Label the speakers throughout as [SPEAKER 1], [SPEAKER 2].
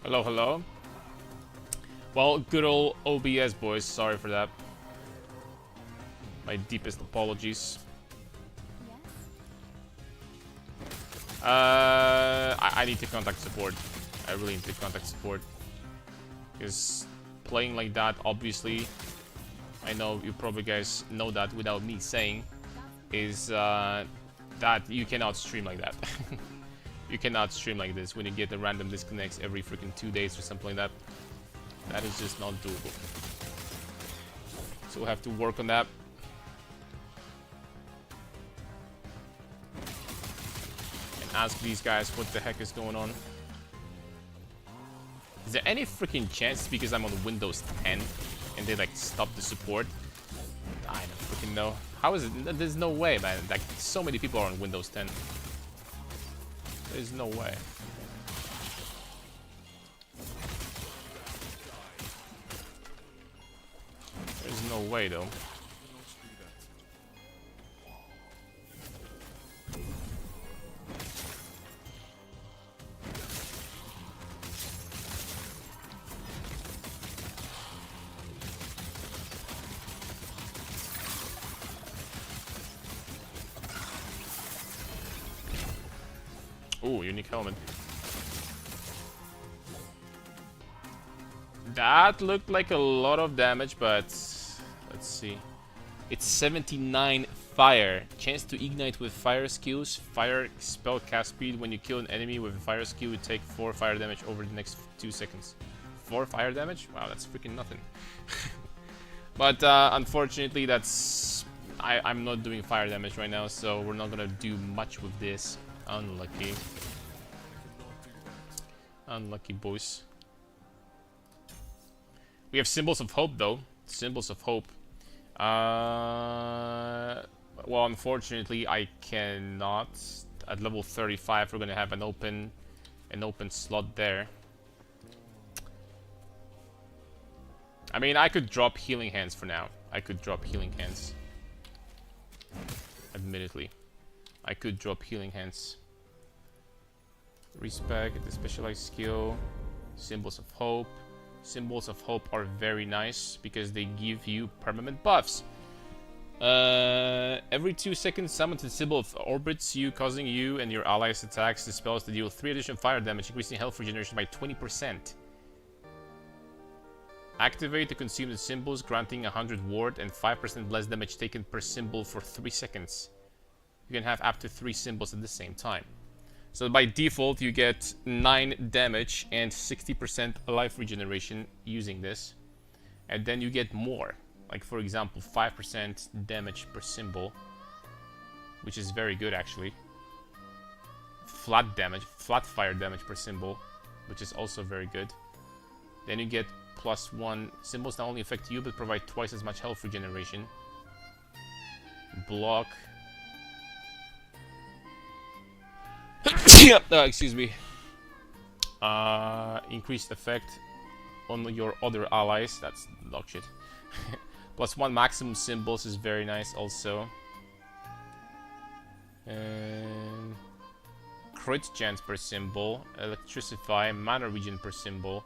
[SPEAKER 1] Hello, hello. Well, good old OBS, boys. Sorry for that. My deepest apologies. I need to contact support. I really need to contact support. Because playing like that, obviously, I know you probably guys know that without me saying, is that you cannot stream like that. You cannot stream like this when you get the random disconnects every freaking 2 days or something like that. That is just not doable. So we'll have to work on that. And ask these guys what the heck is going on. Is there any freaking chance because I'm on Windows 10 and they like stop the support? I don't freaking know. How is it? There's no way, man. Like, so many people are on Windows 10. There's no way. There's no way, though. Ooh, unique helmet. That looked like a lot of damage, but let's see. It's 79 fire. Chance to ignite with fire skills. Fire spell cast speed. When you kill an enemy with a fire skill, you take 4 fire damage over the next 2 seconds. 4 fire damage? Wow, that's freaking nothing. But unfortunately, that's... I'm not doing fire damage right now, so we're not gonna do much with this. Unlucky. Unlucky, boys. We have Symbols of Hope, though. Symbols of Hope. Well, unfortunately, I cannot. At level 35, we're gonna have an open slot there. I mean, I could drop Healing Hands for now. I could drop Healing Hands. Admittedly. I could drop Healing Hands. Respect, the specialized skill. Symbols of Hope. Symbols of Hope are very nice because they give you permanent buffs. Every 2 seconds, summon the symbol of orbits you, causing you and your allies attacks the spells to deal 3 additional fire damage, increasing health regeneration by 20%. Activate to consume the symbols, granting 100 ward and 5% less damage taken per symbol for 3 seconds. You can have up to 3 symbols at the same time. So by default, you get 9 damage and 60% life regeneration using this. And then you get more. Like, for example, 5% damage per symbol. Which is very good, actually. Flat damage, flat fire damage per symbol. Which is also very good. Then you get +1. Symbols not only affect you, but provide twice as much health regeneration. Block. Excuse me. Increased effect on your other allies. That's dog shit. +1 maximum symbols is very nice also. And crit chance per symbol. Electricify. Mana regen per symbol.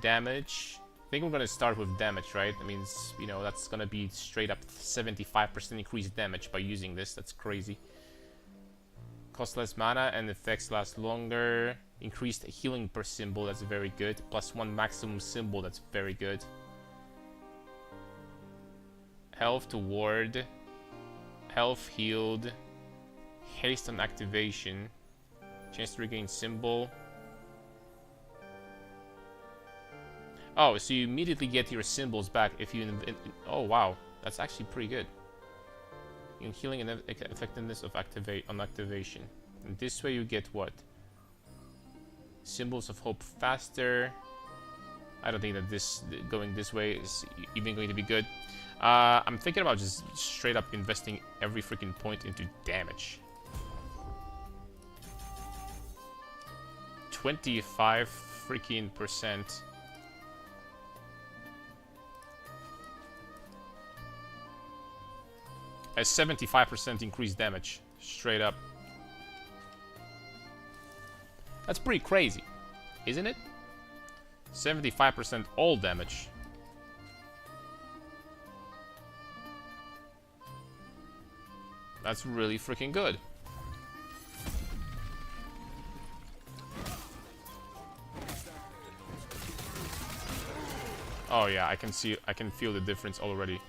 [SPEAKER 1] Damage. I think we're gonna start with damage, right? I mean, you know, that's gonna be straight up 75% increased damage by using this. That's crazy. Cost less mana and effects last longer. Increased healing per symbol, that's very good. +1 maximum symbol, that's very good. Health to ward. Health healed. Haste on activation. Chance to regain symbol. Oh, so you immediately get your symbols back if you... Oh, wow. That's actually pretty good. In healing and effectiveness of activation. And this way you get what? Symbols of Hope faster. I don't think that this going this way is even going to be good. I'm thinking about just straight up investing every freaking point into damage. 25 freaking percent. A 75% increased damage, straight up. That's pretty crazy. isn't it? 75% all damage. That's really freaking good. Oh yeah, I can feel the difference already.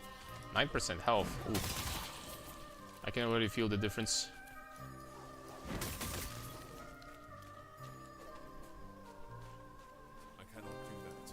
[SPEAKER 1] 9% health. Ooh. I can already feel the difference.
[SPEAKER 2] I cannot do that.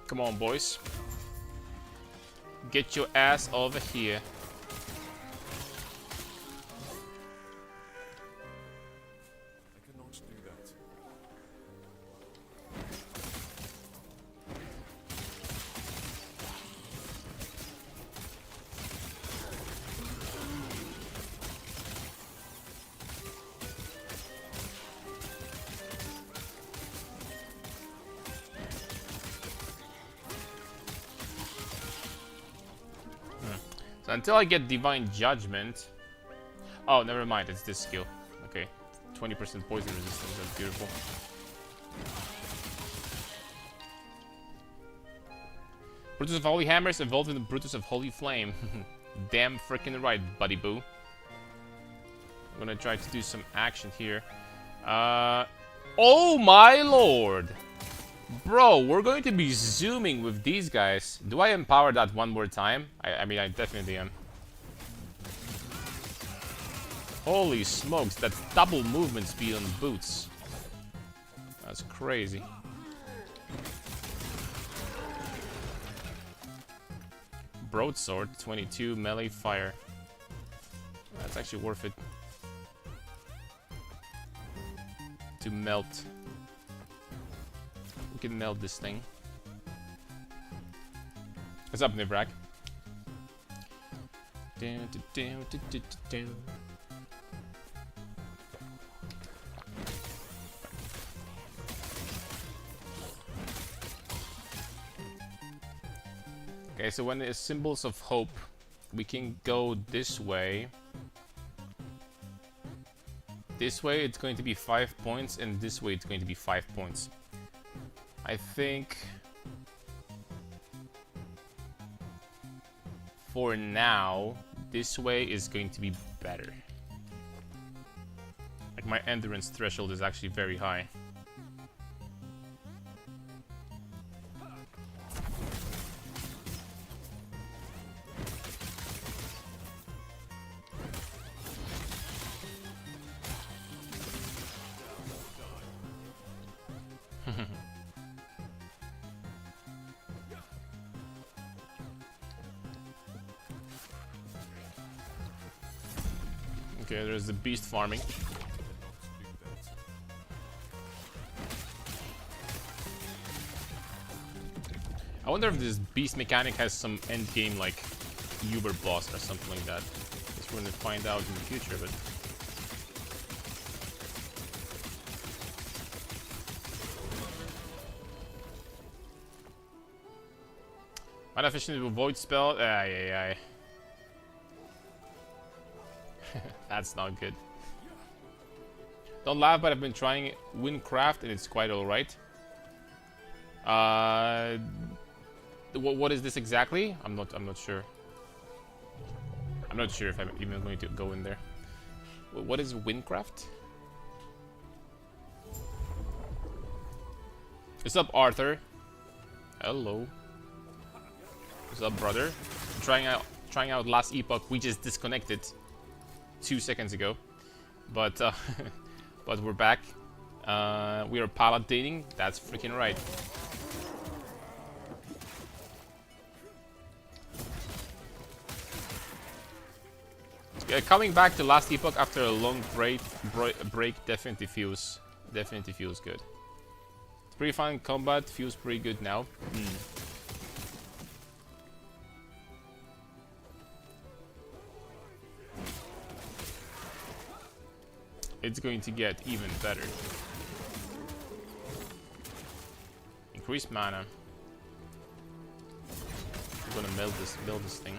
[SPEAKER 1] Come on, boys. Get your ass over here.
[SPEAKER 2] I cannot do that.
[SPEAKER 1] So until I get Divine Judgment... Oh, never mind, it's this skill. Okay. 20% poison resistance, that's beautiful. Brutus of Holy Hammers evolved into Brutus of Holy Flame. Damn freaking right, buddy boo. I'm gonna try to do some action here. Oh my lord! Bro, we're going to be zooming with these guys. Do I empower that one more time? I mean, I definitely am. Holy smokes, that's double movement speed on boots. That's crazy. Broadsword, 22 melee fire. That's actually worth it. To melt. We can melt this thing. What's up, Nivrak? Okay, so when there's symbols of hope, we can go this way. This way it's going to be 5 points, and this way it's going to be 5 points. I think for now, this way is going to be better. Like, my endurance threshold is actually very high. Okay, there's the beast farming. I wonder if this beast mechanic has some end game like Uber boss or something like that. Guess we're gonna find out in the future, but Mana efficient with void spell. Ay. That's not good. Don't laugh, but I've been trying Windcraft and it's quite alright. What is this exactly? I'm not sure. I'm not sure if I'm even going to go in there. What is Windcraft? What's up, Arthur? Hello. What's up, brother? Trying out last Epoch. We just disconnected 2 seconds ago, but but we're back. We are paladining. That's freaking right. Coming back to last Epoch after a long break definitely feels good. It's pretty fun combat, feels pretty good now. It's going to get even better. Increased mana. I'm gonna build this thing.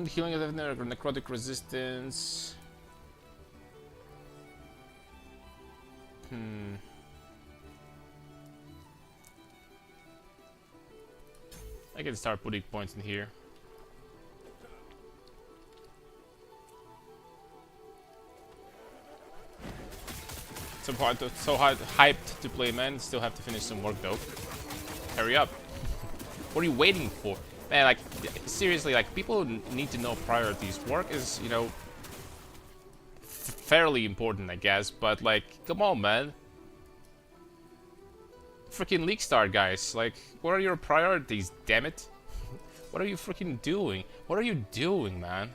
[SPEAKER 1] Healing of necrotic resistance. I can start putting points in here. So hyped to play, man. Still have to finish some work though. Hurry up. What are you waiting for? Man, like, seriously, like, people need to know priorities. Work is, you know, fairly important, I guess, but, like, come on, man. Freaking League Star, guys. Like, what are your priorities, damn it? What are you freaking doing? What are you doing, man?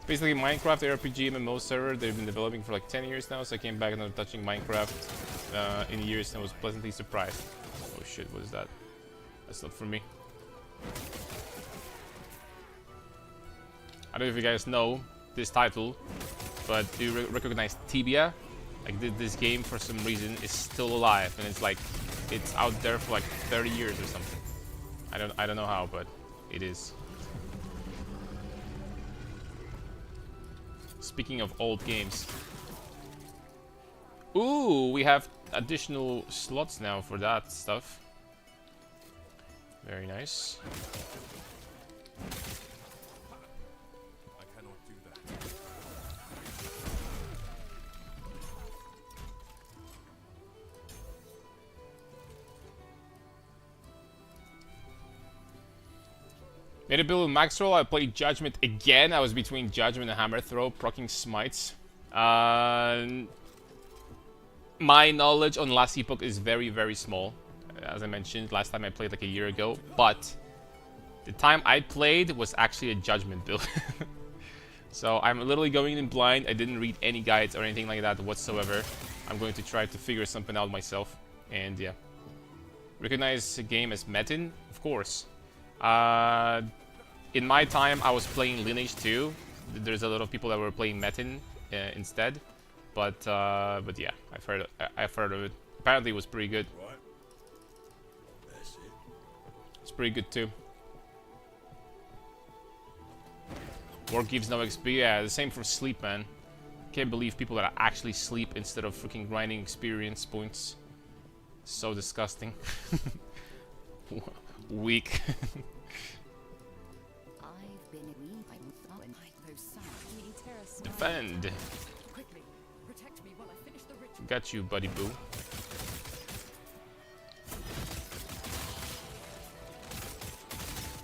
[SPEAKER 1] Basically, Minecraft RPG MMO server. They've been developing for like 10 years now, so I came back and I'm touching Minecraft in years and was pleasantly surprised. Oh shit, what is that? That's not for me. I don't know if you guys know this title, but do you recognize Tibia? Like, this game for some reason is still alive, and it's like, it's out there for like 30 years or something. I don't know how, but it is. Speaking of old games. Ooh, we have additional slots now for that stuff. Very nice.
[SPEAKER 2] I cannot do that.
[SPEAKER 1] Made a build with max roll. I played Judgment again. I was between Judgment and Hammer Throw, proccing smites. My knowledge on last Epoch is very, very small. As I mentioned, last time I played like a year ago. But the time I played was actually a Judgment build. So I'm literally going in blind. I didn't read any guides or anything like that whatsoever. I'm going to try to figure something out myself. And yeah. Recognize the game as Metin? Of course. In my time, I was playing Lineage 2. There's a lot of people that were playing Metin instead, but yeah, I've heard of it. Apparently, it was pretty good.
[SPEAKER 2] Right. That's it.
[SPEAKER 1] It's pretty good too. Work gives no XP. Yeah, the same for sleep, man. Can't believe people that actually sleep instead of freaking grinding experience points. So disgusting. Weak. Defend. Got you, buddy boo.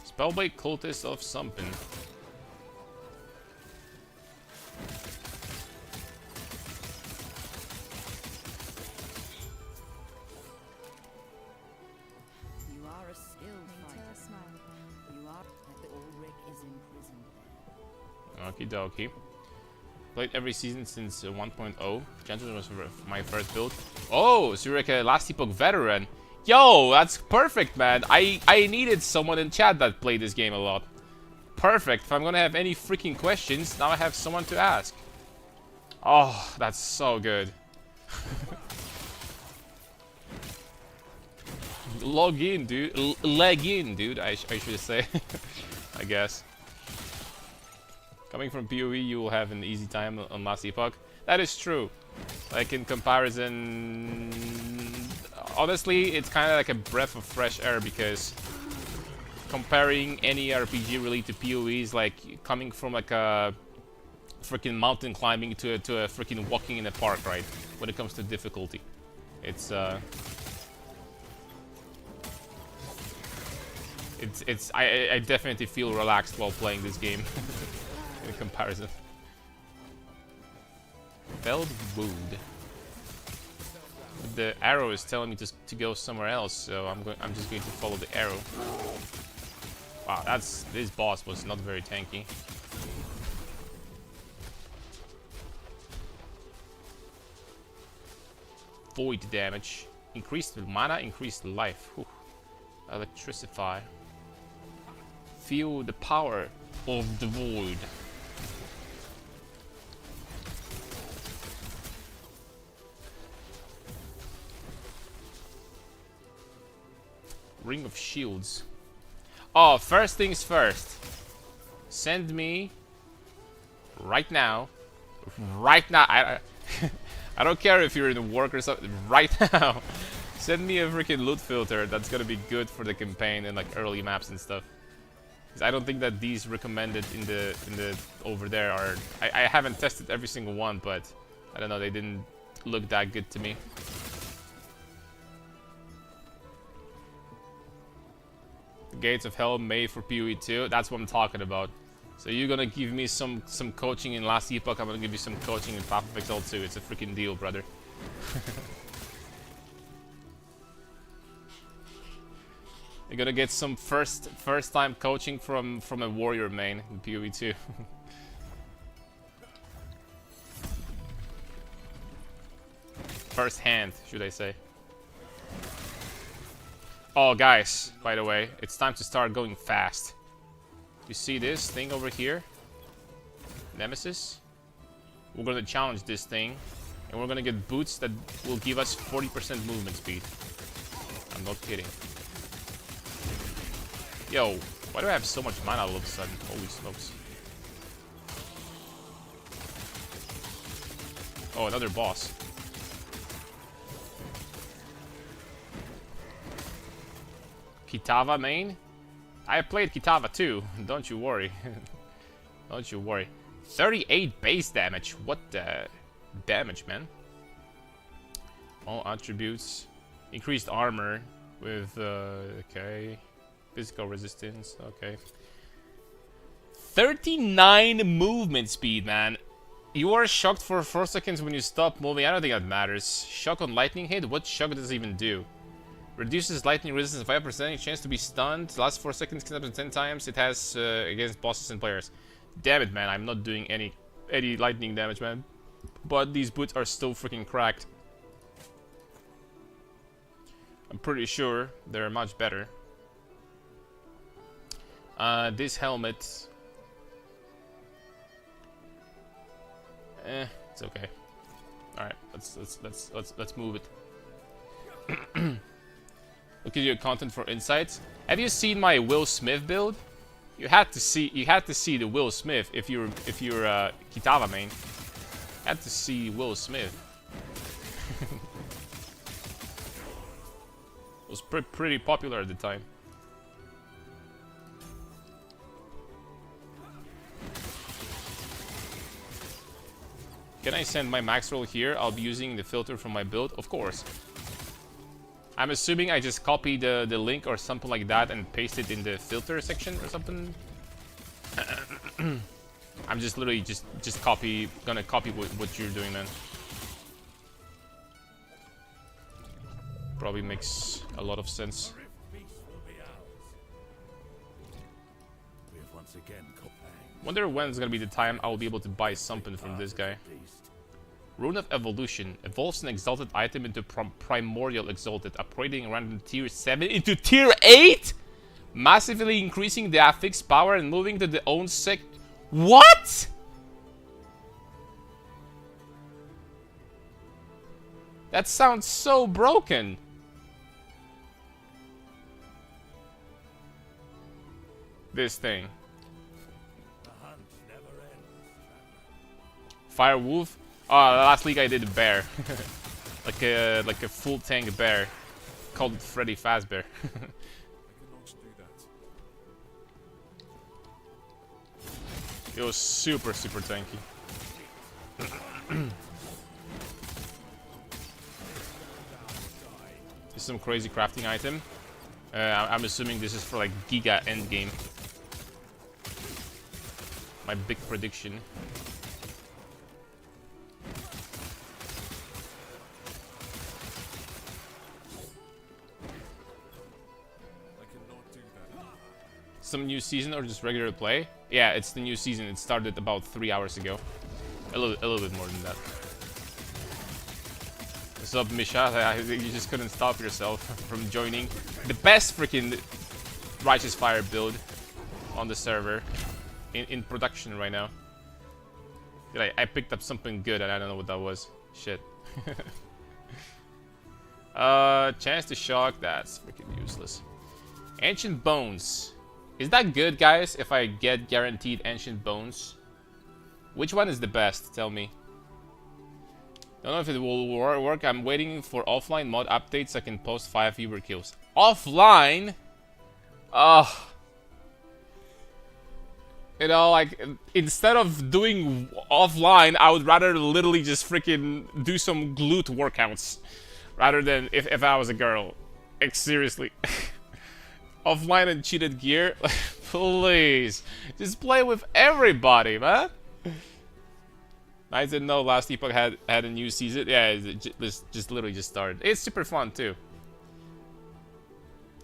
[SPEAKER 1] Spellblade Cultist of something. Okie dokie. Played every season since 1.0. Gentleman was my first build. Oh, so you're like a last Epoch veteran. Yo, that's perfect, man. I needed someone in chat that played this game a lot. Perfect. If I'm gonna have any freaking questions, now I have someone to ask. Oh, that's so good. Log in, dude. Leg in, dude. I should say. I guess. Coming from PoE, you will have an easy time on last Epoch. That is true. Like, in comparison... Honestly, it's kind of like a breath of fresh air, because comparing any RPG really to PoE is like coming from like a freaking mountain climbing to a freaking walking in a park, right? When it comes to difficulty. It's I definitely feel relaxed while playing this game in comparison. Felled wood. But the arrow is telling me to go somewhere else, so I'm just going to follow the arrow. Wow, this boss was not very tanky. Void damage. Increased mana, increased life. Whew. Electricify. Feel the power of the void. Ring of Shields. Oh, first things first. Send me right now. Right now. I don't care if you're in work or something. Right now. Send me a freaking loot filter that's gonna be good for the campaign and like early maps and stuff. Because I don't think that these recommended in the over there are. I haven't tested every single one, but I don't know. They didn't look that good to me. The Gates of Hell made for PoE 2. That's what I'm talking about. So you're gonna give me some coaching in last Epoch. I'm gonna give you some coaching in Path of Exile 2. It's a freaking deal, brother. You're gonna get some first time coaching from a warrior main in PoE 2. First hand, should I say. Oh, guys, by the way, it's time to start going fast. You see this thing over here? Nemesis? We're gonna challenge this thing, and we're gonna get boots that will give us 40% movement speed. I'm not kidding. Yo, why do I have so much mana all of a sudden? Holy smokes. Oh, another boss. Kitava main? I played Kitava too, don't you worry. Don't you worry. 38 base damage. What the damage, man? All attributes. Increased armor with, okay. Physical resistance, okay. 39 movement speed, man. You are shocked for 4 seconds when you stop moving. I don't think that matters. Shock on lightning hit? What shock does it even do? Reduces lightning resistance 5%, chance to be stunned. Last 4 seconds, can happen 10 times. It has against bosses and players. Damn it, man. I'm not doing any lightning damage, man. But these boots are still freaking cracked. I'm pretty sure they're much better. This helmet. It's okay. All right, let's move it. Look at your content for insights. Have you seen my Will Smith build? You had to see the Will Smith if you're Kitava main. Had to see Will Smith. It was pretty popular at the time. Can I send my max roll here? I'll be using the filter from my build, of course. I'm assuming I just copy the link or something like that and paste it in the filter section or something. I'm just literally gonna copy what you're doing, man. Probably makes a lot of sense. Wonder when it's gonna be the time I will be able to buy something from this guy. Rune of Evolution. Evolves an exalted item into Primordial Exalted, upgrading random tier 7 into tier 8? Massively increasing the affix power and moving to the own sec... What?! That sounds so broken. This thing. Fire Wolf? Oh, last league I did a bear. like a full tank bear. Called it Freddy Fazbear. It was super tanky. This is some crazy crafting item. I'm assuming this is for like Giga endgame. My big prediction. some new season or just regular play? Yeah, it's the new season. It started about 3 hours ago. A little bit more than that. What's up, Misha? You just couldn't stop yourself from joining the best freaking Righteous Fire build on the server in production right now. I picked up something good and I don't know what that was. Shit. Chance to shock. That's freaking useless. Ancient Bones. Is that good, guys, if I get guaranteed Ancient Bones? Which one is the best? Tell me. Don't know if it will work. I'm waiting for offline mod updates so I can post 5 viewer kills. Offline? Ugh. You know, like, instead of doing offline, I would rather literally just freaking do some glute workouts. Rather than if I was a girl. Like, seriously. Offline and cheated gear? Please. Just play with everybody, man. I didn't know last Epoch had a new season. Yeah, it just literally just started. It's super fun, too.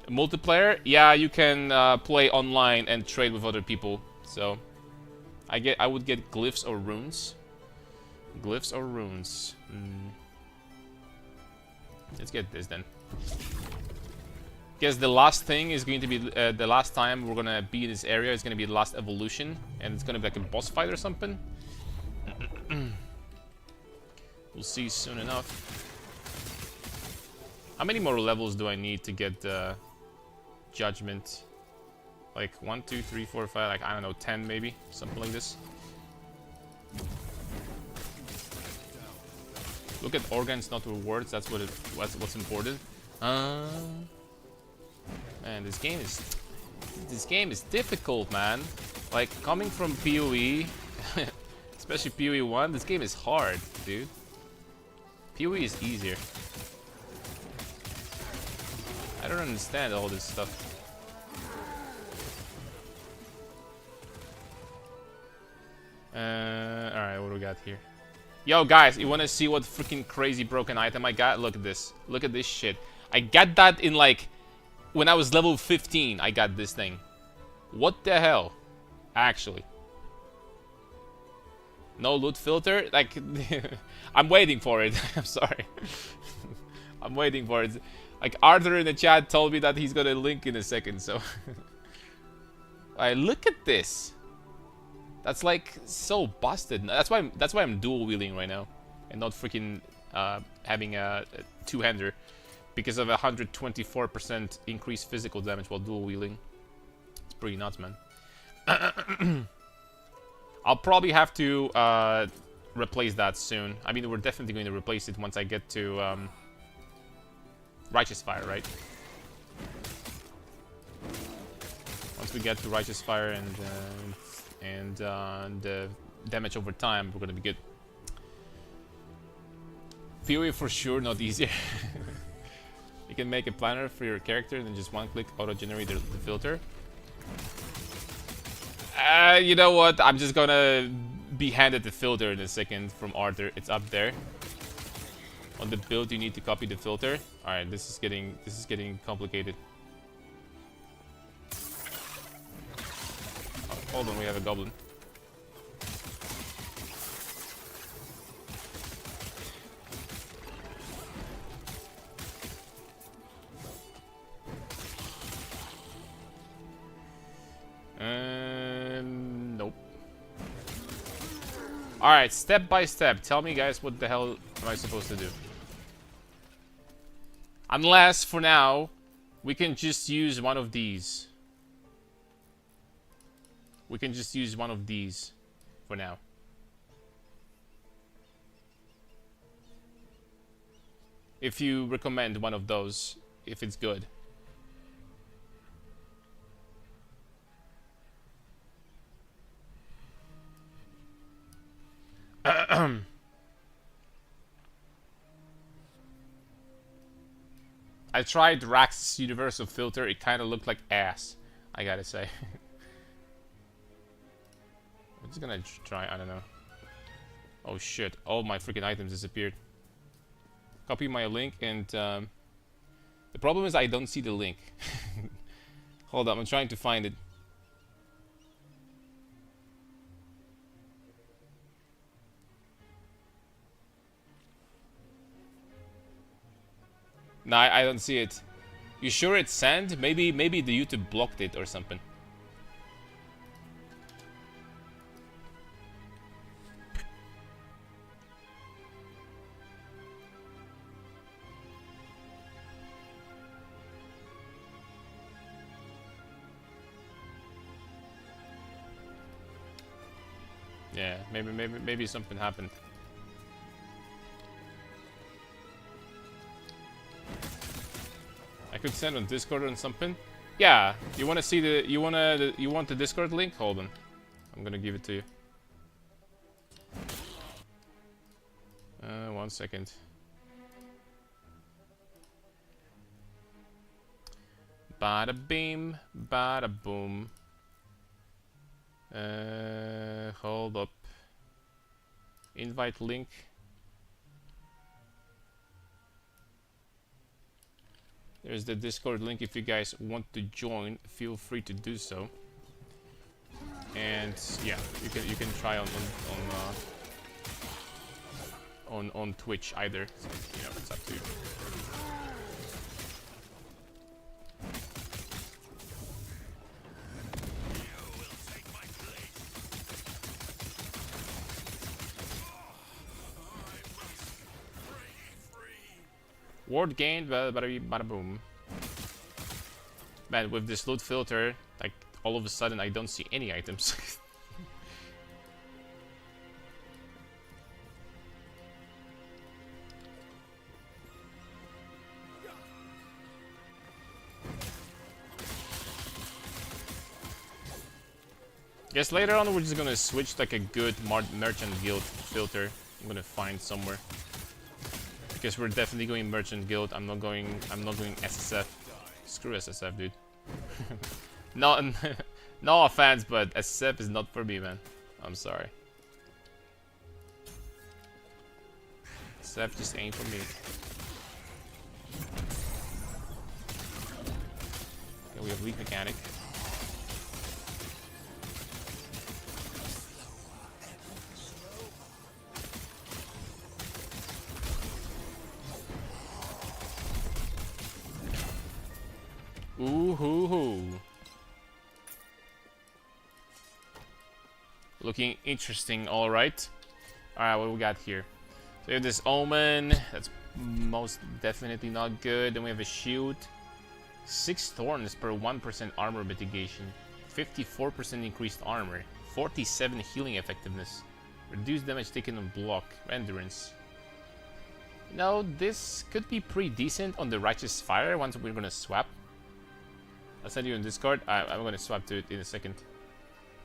[SPEAKER 1] Multiplayer? Yeah, you can play online and trade with other people. So, I would get glyphs or runes. Glyphs or runes. Let's get this then. Guess the last thing is going to be the last time we're gonna be in this area is gonna be the last evolution, and it's gonna be like a boss fight or something. We'll see soon enough. How many more levels do I need to get Judgment? Like 1, 2, 3, 4, 5, like I don't know, 10 maybe, something like this. Look at organs, not rewards. That's what's important. Man, this game is difficult, man. Like coming from PoE, especially PoE 1, this game is hard, dude. PoE is easier. I don't understand all this stuff. Alright, what do we got here? Yo, guys, you wanna see what freaking crazy broken item I got? Look at this. Look at this shit. I got that in like... When I was level 15, I got this thing. What the hell? Actually. No loot filter? Like... I'm waiting for it. I'm sorry. I'm waiting for it. Like, Arthur in the chat told me that he's gonna link in a second, so... Alright, look at this. That's like so busted. That's why I'm dual wielding right now, and not freaking having a two-hander, because of 124% increased physical damage while dual wielding. It's pretty nuts, man. I'll probably have to replace that soon. I mean, we're definitely going to replace it once I get to Righteous Fire, right? Once we get to Righteous Fire and the damage over time, we're gonna be good. PoE for sure, not easier. You can make a planner for your character and then just one-click auto-generate the filter. You know what? I'm just gonna be handed the filter in a second from Arthur. It's up there. On the build, you need to copy the filter. All right, this is getting complicated. Hold on, we have a goblin. Nope. Alright, step by step. Tell me, guys, what the hell am I supposed to do? Unless, for now, we can just use one of these. We can just use one of these for now. If you recommend one of those, if it's good. I tried Rax's universal filter. It kind of looked like ass, I gotta say. I'm just gonna try, I don't know. Oh shit, all my freaking items disappeared. Copy my link and the problem is I don't see the link. Hold on, I'm trying to find it. No, I don't see it. You sure it's sand? Maybe the YouTube blocked it or something. Yeah, maybe something happened. I could send on Discord or something. Yeah, you want to see the you want the Discord link? Hold on, I'm gonna give it to you. 1 second. Bada beam, bada boom. Hold up. Invite link. There's the Discord link. If you guys want to join, feel free to do so. And yeah, you can try on Twitch either. So, you know, it's up to you. Ward gained, bada boom. Man, with this loot filter, like all of a sudden I don't see any items. Guess later on we're just gonna switch like a good merchant guild filter. I'm gonna find somewhere. Because we're definitely going merchant guild. I'm not going SSF. Screw SSF, dude. no, no offense, but SSF is not for me, man. I'm sorry. SSF just ain't for me. Okay, we have weak mechanic. Ooh hoo hoo. Looking interesting, alright. Alright, what do we got here? So we have this Omen. That's most definitely not good. Then we have a Shield. 6 Thorns per 1% armor mitigation. 54% increased armor. 47 healing effectiveness. Reduced damage taken on block. Endurance. You know, this could be pretty decent on the Righteous Fire once we're gonna swap. I'll send you in Discord. I'm gonna swap to it in a second.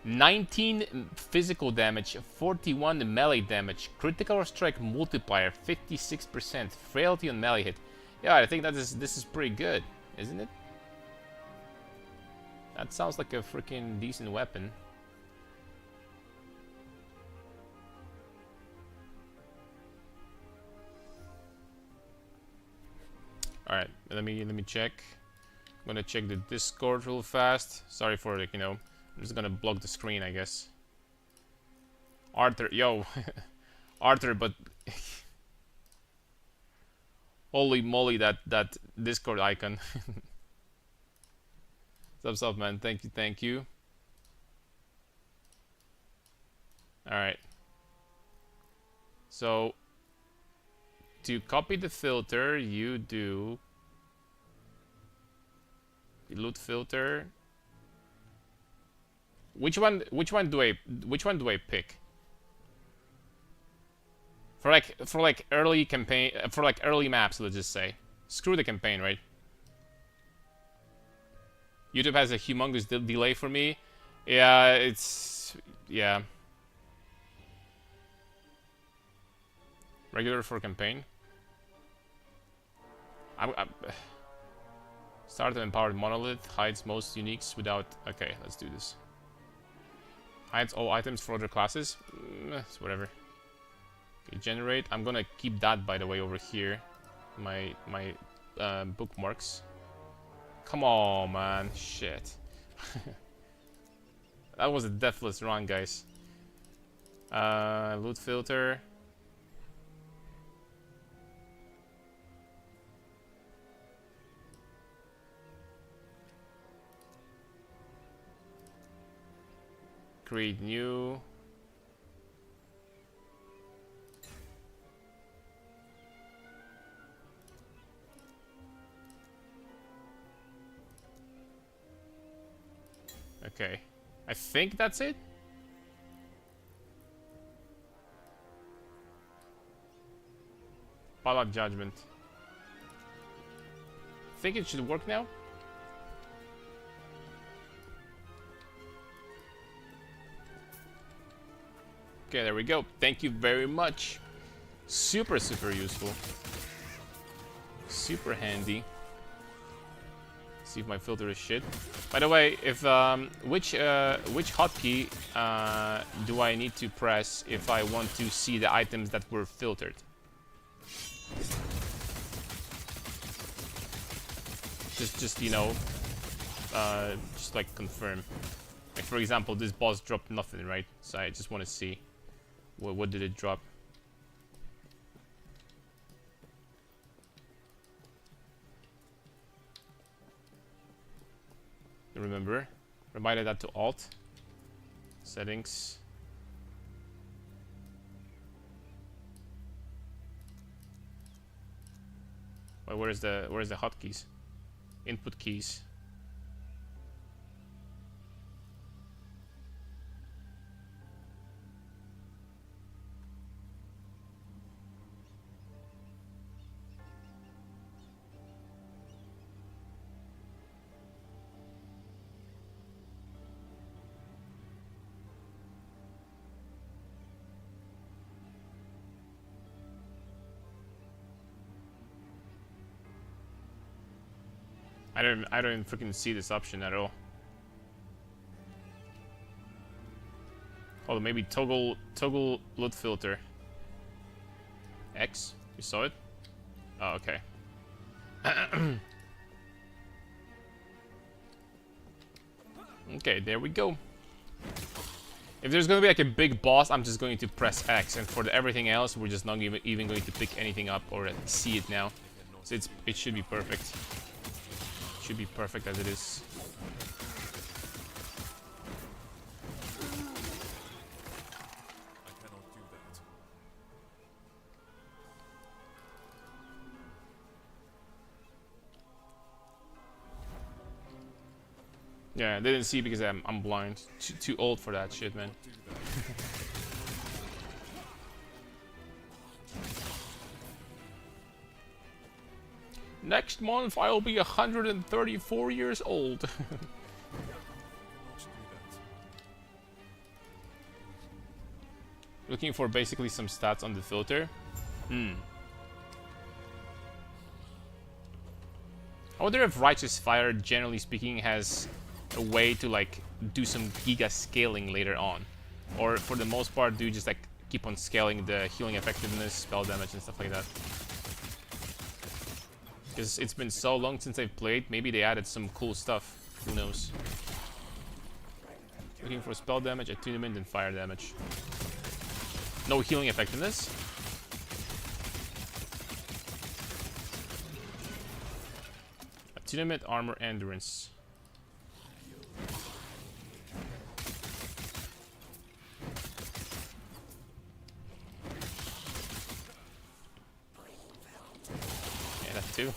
[SPEAKER 1] 19 physical damage, 41 melee damage, critical strike multiplier, 56%, frailty on melee hit. Yeah, I think this is pretty good, isn't it? That sounds like a freaking decent weapon. All right, let me check. I'm gonna check the Discord real fast. Sorry for, like, you know, I'm just gonna block the screen, I guess. Arthur, yo, Arthur, but holy moly, that Discord icon. What's up, man? Thank you. All right. So to copy the filter, you do loot filter. Which one do I pick? For like early campaign, for like early maps, let's just say. Screw the campaign, right? YouTube has a humongous delay for me. Yeah, it's yeah. Regular for campaign. Start an empowered monolith, hides most uniques without... Okay, let's do this. Hides all items for other classes. It's whatever. Okay, generate. I'm gonna keep that, by the way, over here. My bookmarks. Come on, man. Shit. That was a deathless run, guys. Loot filter. Create new. Okay. I think that's it. Pilot judgment. Think it should work now? Okay, there we go. Thank you very much. Super useful. Super handy. See if my filter is shit. By the way, if which hotkey do I need to press if I want to see the items that were filtered? Just you know, just like confirm. Like for example, this boss dropped nothing, right? So I just want to see what did it drop. Remember, remind that to Alt. Settings. Wait, where's the hotkeys? Input keys. I don't even freaking see this option at all. Oh, maybe toggle load filter. X? You saw it? Oh, okay. Okay, there we go. If there's gonna be like a big boss, I'm just going to press X, and for everything else, we're just not even going to pick anything up or see it now. So it should be perfect. Should be perfect as it is.
[SPEAKER 2] I cannot do that.
[SPEAKER 1] Yeah, I didn't see because I'm blind. Too old for that shit, man. Next month I'll be 134 years old. Looking for basically some stats on the filter. I wonder if Righteous Fire, generally speaking, has a way to like do some giga scaling later on, or for the most part do just like keep on scaling the healing effectiveness, spell damage, and stuff like that. Because it's been so long since I've played, maybe they added some cool stuff. Who knows? Looking for spell damage, attunement, and fire damage. No healing effectiveness. Attunement, armor, endurance. Too.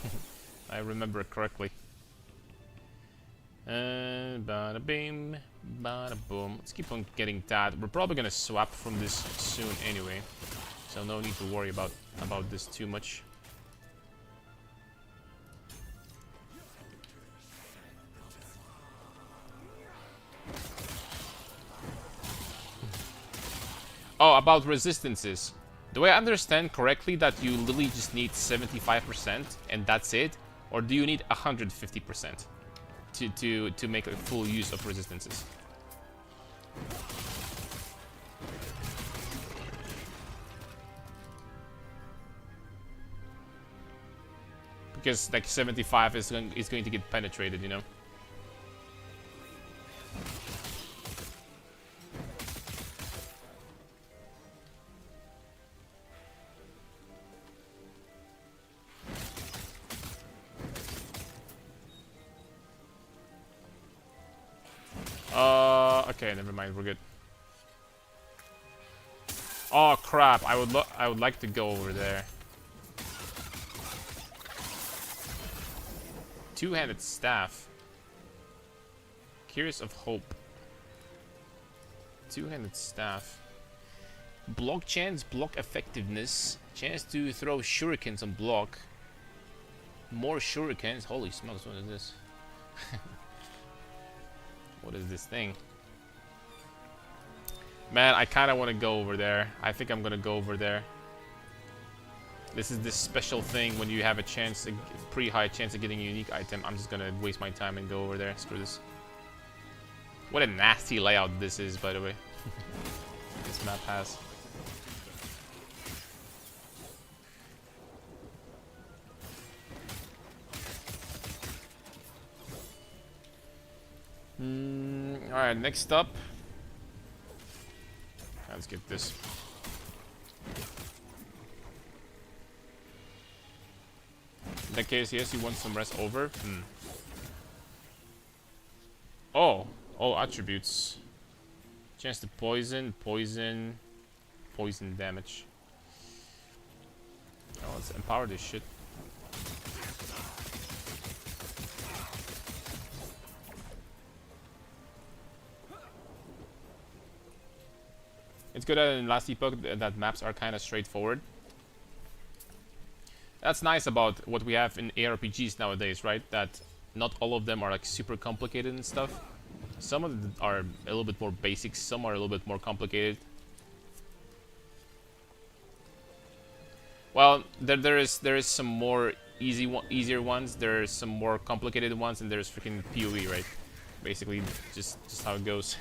[SPEAKER 1] I remember correctly. And bada bing, bada boom. Let's keep on getting that. We're probably gonna swap from this soon anyway, so no need to worry about this too much. Oh, about resistances. Do I understand correctly that you literally just need 75% and that's it? Or do you need 150% to make a full use of resistances? Because like 75 is going to get penetrated, you know? Okay, never mind, we're good. Oh crap! I would like to go over there. Two-handed staff. Curious of Hope. Two-handed staff. Block chance, block effectiveness. Chance to throw shurikens on block. More shurikens. Holy smokes! What is this? What is this thing? Man, I kind of want to go over there. I think I'm gonna go over there. This is this special thing when you have a chance, a pretty high chance of getting a unique item. I'm just gonna waste my time and go over there. Screw this. What a nasty layout this is, by the way. This map has. Alright, next up. Let's get this. In that case, yes, you want some rest over. Oh, all attributes. Chance to poison, poison, poison damage. Oh, let's empower this shit. It's good that in last Epoch that maps are kind of straightforward. That's nice about what we have in ARPGs nowadays, right? That not all of them are like super complicated and stuff. Some of them are a little bit more basic, some are a little bit more complicated. Well, there is some more easier ones, there's some more complicated ones, and there's freaking PoE, right? Basically, just how it goes.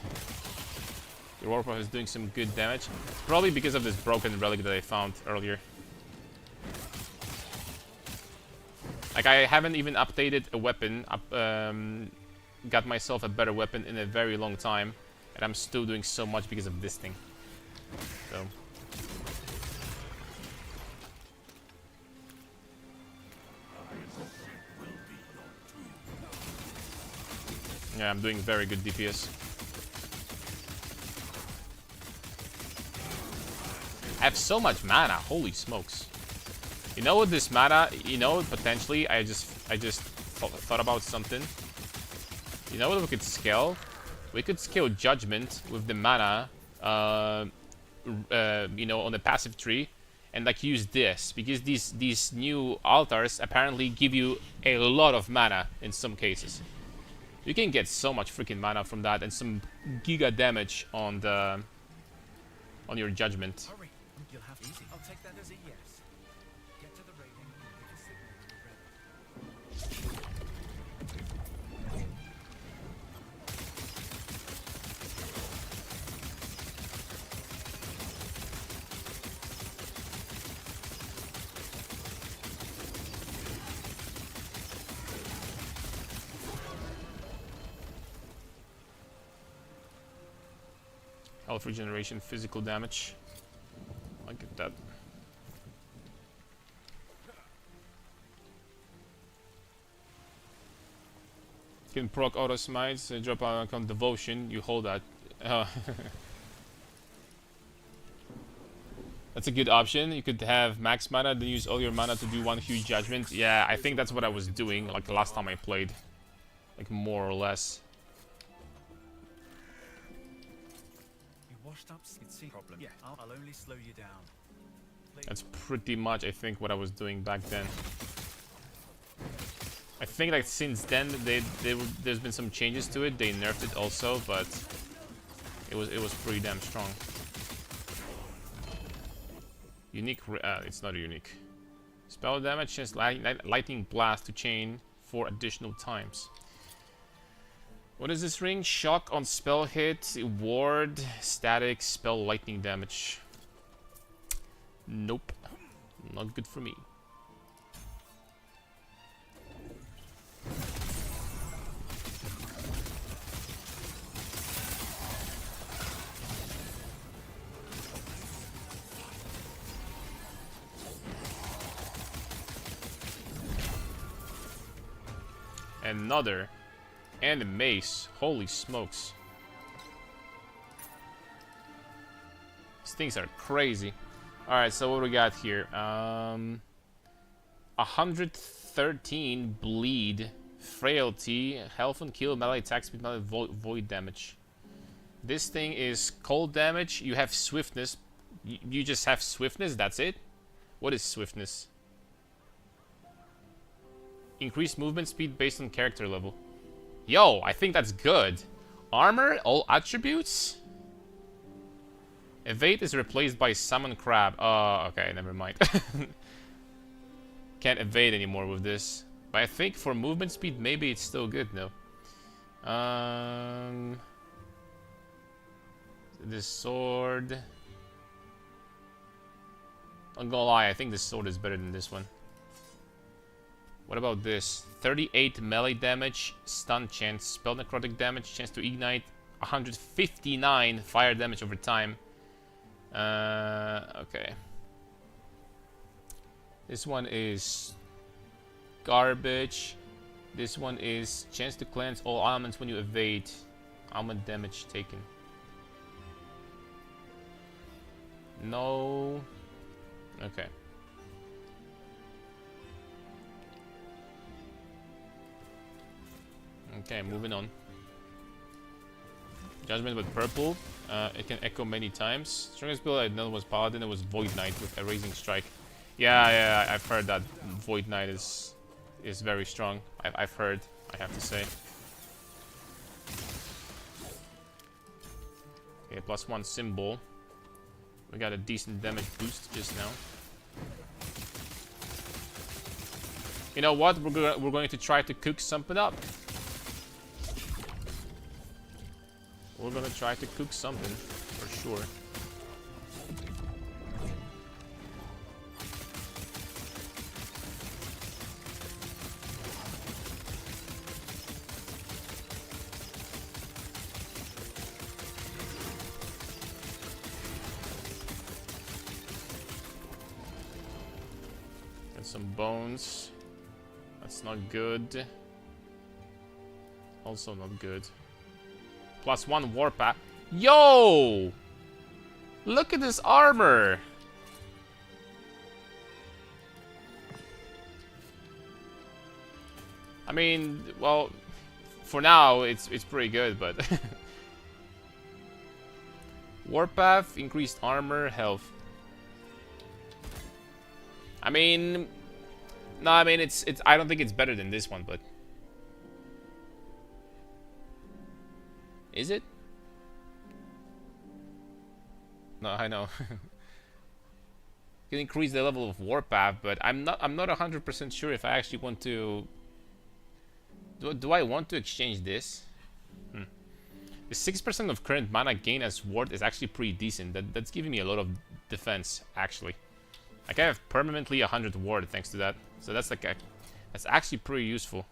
[SPEAKER 1] Your Warpath is doing some good damage. Probably because of this broken relic that I found earlier. Like, I haven't even updated a weapon. Got myself a better weapon in a very long time. And I'm still doing so much because of this thing. So. Yeah, I'm doing very good DPS. I have so much mana, holy smokes. You know what this mana, you know, potentially, I just thought about something. You know what we could scale? We could scale Judgment with the mana, you know, on the passive tree, and like use this, because these new altars apparently give you a lot of mana in some cases. You can get so much freaking mana from that, and some giga damage on your Judgment.
[SPEAKER 3] Hurry, you'll have easy. I'll take that as a yes. Get to the rating.
[SPEAKER 1] Health regeneration, physical damage. I get that. You can proc auto smites, drop on devotion, you hold that. That's a good option. You could have max mana, then use all your mana to do one huge judgment. Yeah, I think that's what I was doing, like the last time I played. Like, more or less.
[SPEAKER 3] Washed up, see problem. Yeah, I'll only slow you down.
[SPEAKER 1] That's pretty much, I think, what I was doing back then. I think like since then there's been some changes to it. They nerfed it also, but it was pretty damn strong. Unique, it's not a unique. Spell damage, just lightning blast to chain 4 additional times. What is this ring? Shock on spell hit, ward, static, spell lightning damage. Nope. Not good for me. Another. And a mace. Holy smokes. things are crazy. Alright, so what do we got here? 113 bleed, frailty, health and kill, melee attack speed, melee void damage. This thing is cold damage. You have swiftness. You just have swiftness, that's it? What is swiftness? Increased movement speed based on character level. Yo, I think that's good. Armor, all attributes? Evade is replaced by Summon Crab. Oh, okay, never mind. Can't evade anymore with this. But I think for movement speed, maybe it's still good, no? This sword... I'm gonna lie, I think this sword is better than this one. What about this? 38 melee damage, stun chance, spell necrotic damage, chance to ignite, 159 fire damage over time. Okay. This one is garbage. This one is chance to cleanse all ailments when you evade. Ailment damage taken. No. Okay. Okay, moving on. Judgment with purple. It can echo many times. Strongest build I know was Paladin. It was Void Knight with Erasing Strike. Yeah, I've heard that Void Knight is very strong. I've heard, I have to say. Okay, +1 symbol. We got a decent damage boost just now. You know what? We're going to try to cook something up. We're gonna try to cook something, for sure. Get some bones. That's not good. Also not good. +1 warpath. Yo! Look at this armor! I mean, well, for now it's pretty good, but warpath, increased armor, health. I mean, no, I mean it's I don't think it's better than this one, but is it? No, I know. Can increase the level of warpath, but I'm not 100% sure if I actually want to. Do I want to exchange this? The 6% of current mana gain as ward is actually pretty decent. That's giving me a lot of defense, actually. Like I have permanently 100 ward thanks to that. So that's like that's actually pretty useful.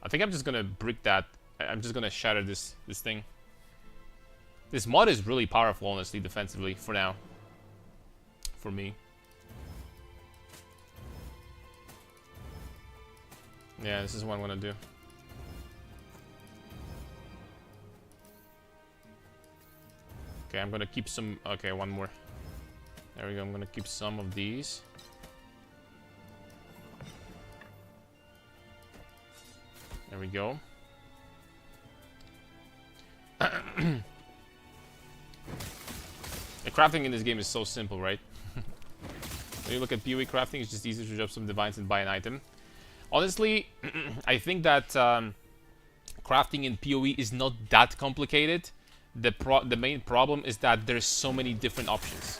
[SPEAKER 1] I think I'm just gonna brick that. I'm just gonna shatter this thing. This mod is really powerful, honestly, defensively, for now. For me. Yeah, this is what I'm gonna do. Okay, I'm gonna keep some... Okay, one more. There we go, I'm gonna keep some of these. There we go. The crafting in this game is so simple, right? When you look at PoE crafting, it's just easy to drop some divines and buy an item. Honestly, I think that crafting in PoE is not that complicated. The main problem is that there's so many different options.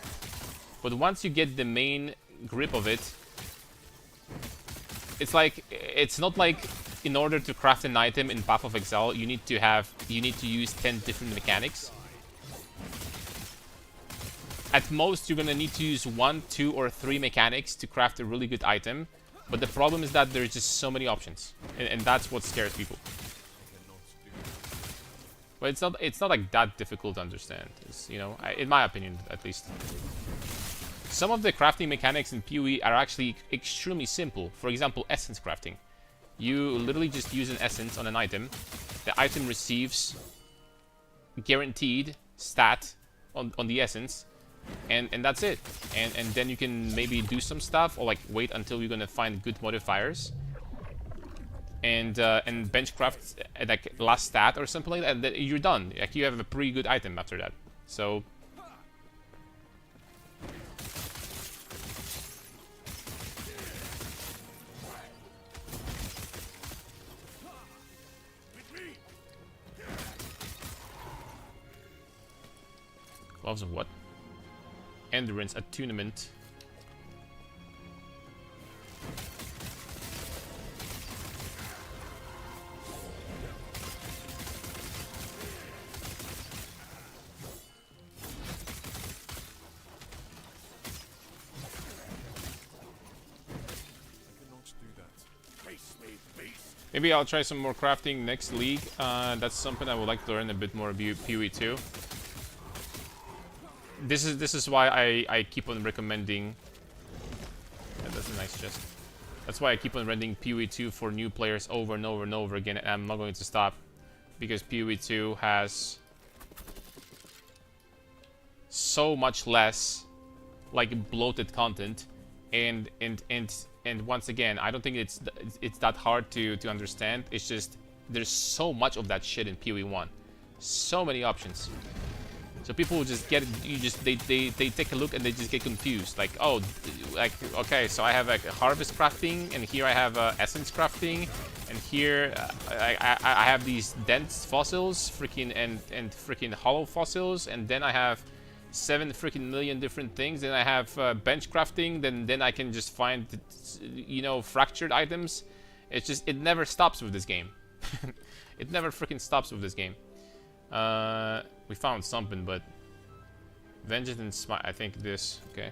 [SPEAKER 1] But once you get the main grip of it, it's not like in order to craft an item in Path of Exile, you need to use 10 different mechanics. At most, you're gonna need to use 1, 2, or 3 mechanics to craft a really good item. But the problem is that there's just so many options, and that's what scares people. But it's not like that difficult to understand. It's, you know, in my opinion, at least. Some of the crafting mechanics in PoE are actually extremely simple. For example, essence crafting. You literally just use an essence on an item. The item receives guaranteed stat on the essence. and that's it. And then you can maybe do some stuff, or like wait until you're gonna find good modifiers. And benchcraft like last stat or something like that, and then you're done. Like you have a pretty good item after that. So gloves of what? Endurance attunement. Maybe I'll try some more crafting next league. That's something I would like to learn a bit more about PoE 2. This is why I keep on recommending. Yeah, that's a nice chest. That's why I keep on renting PoE 2 for new players over and over and over again, and I'm not going to stop, because PoE 2 has so much less like bloated content, and once again, I don't think it's that hard to understand. It's just there's so much of that shit in PoE 1, so many options. So people will just get it, they take a look and they just get confused. Like, oh, like, okay, so I have like harvest crafting, and here I have essence crafting, and here I have these dense fossils, freaking and freaking hollow fossils, and then I have 7 freaking million different things. Then I have bench crafting. Then I can just find, you know, fractured items. It's just, it never stops with this game. It never freaking stops with this game. We found something, but vengeance and smite. I think this. Okay.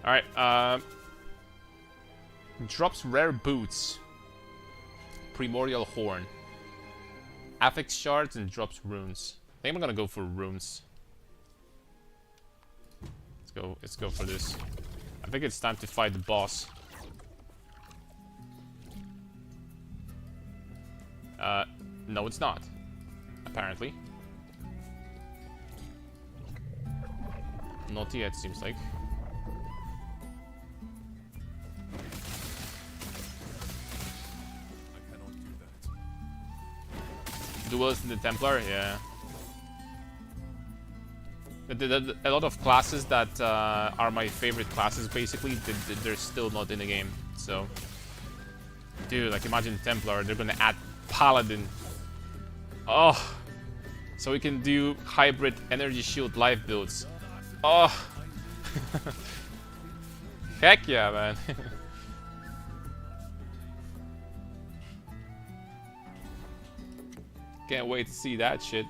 [SPEAKER 1] All right. Drops rare boots. Primordial horn. Affix shards and drops runes. I think I'm gonna go for runes. Let's go for this. I think it's time to fight the boss. No, it's not. Apparently. Not yet, seems like.
[SPEAKER 2] I cannot do that.
[SPEAKER 1] Duelist in the Templar, yeah. A lot of classes that are my favorite classes, basically, they're still not in the game. So, dude, like imagine Templar, they're gonna add Paladin. Oh, so we can do hybrid energy shield life builds. Oh, heck yeah, man. Can't wait to see that shit.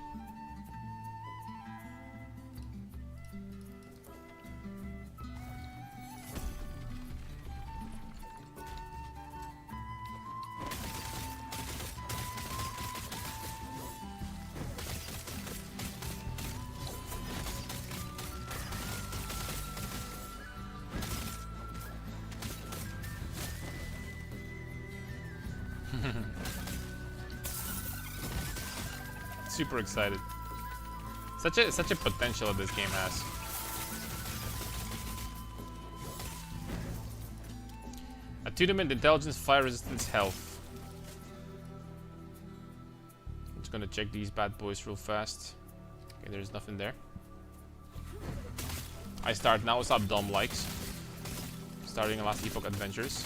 [SPEAKER 1] Super excited. Such a potential this game has. Attunement, intelligence, fire resistance, health. I'm just gonna check these bad boys real fast. Okay, there's nothing there. I start now. What's up, Dom likes? Starting last Epoch adventures.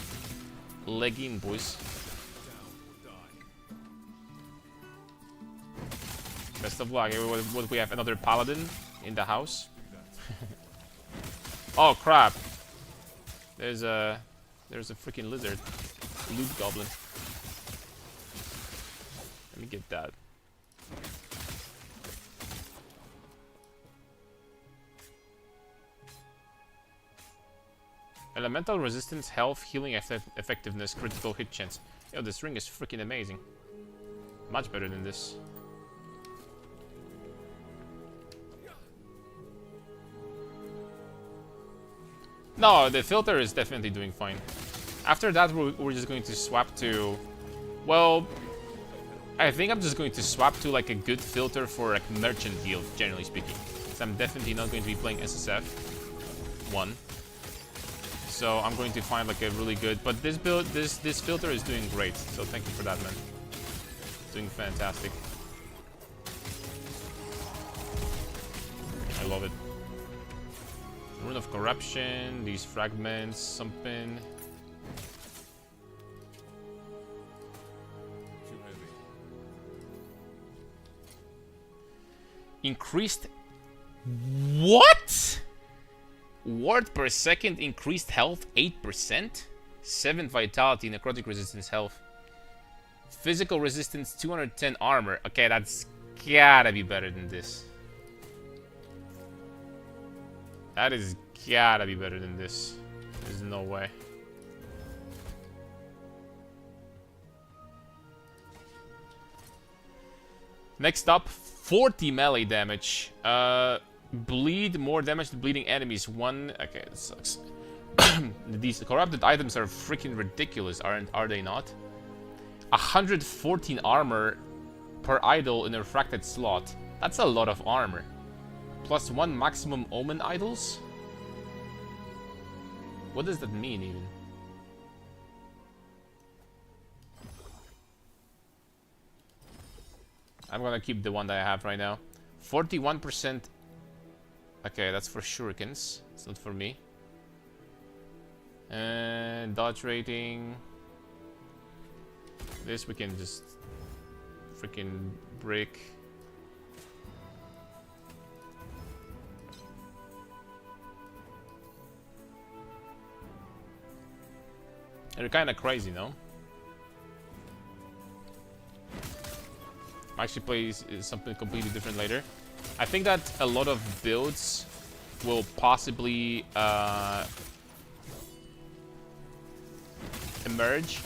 [SPEAKER 1] LEgin, boys. Best of luck. What we have? Another paladin in the house. Oh crap! There's a freaking lizard, loot goblin. Let me get that. Elemental resistance, health, healing effectiveness, critical hit chance. Yo, this ring is freaking amazing. Much better than this. No, the filter is definitely doing fine. After that, we're just going to swap to... Well, I think I'm just going to swap to like a good filter for like merchant guild, generally speaking. Since I'm definitely not going to be playing SSF 1. So I'm going to find like a really good, but this build, this filter is doing great. So thank you for that, man. It's doing fantastic. I love it. Rune of Corruption, these fragments, something.
[SPEAKER 2] Too heavy.
[SPEAKER 1] Increased. What? Ward per second increased health 8%. 7 vitality, necrotic resistance health. Physical resistance 210 armor. Okay, that's gotta be better than this. That is gotta be better than this. There's no way. Next up, 40 melee damage. Bleed more damage to bleeding enemies. 1. Okay, that sucks. These corrupted items are freaking ridiculous, are they not? 114 armor per idol in a refracted slot. That's a lot of armor. Plus 1 maximum omen idols? What does that mean even? I'm gonna keep the one that I have right now. 41%. Okay, that's for shurikens. It's not for me. And dodge rating. This we can just freaking break. They're kind of crazy, no? Actually plays something completely different later. I think that a lot of builds will possibly emerge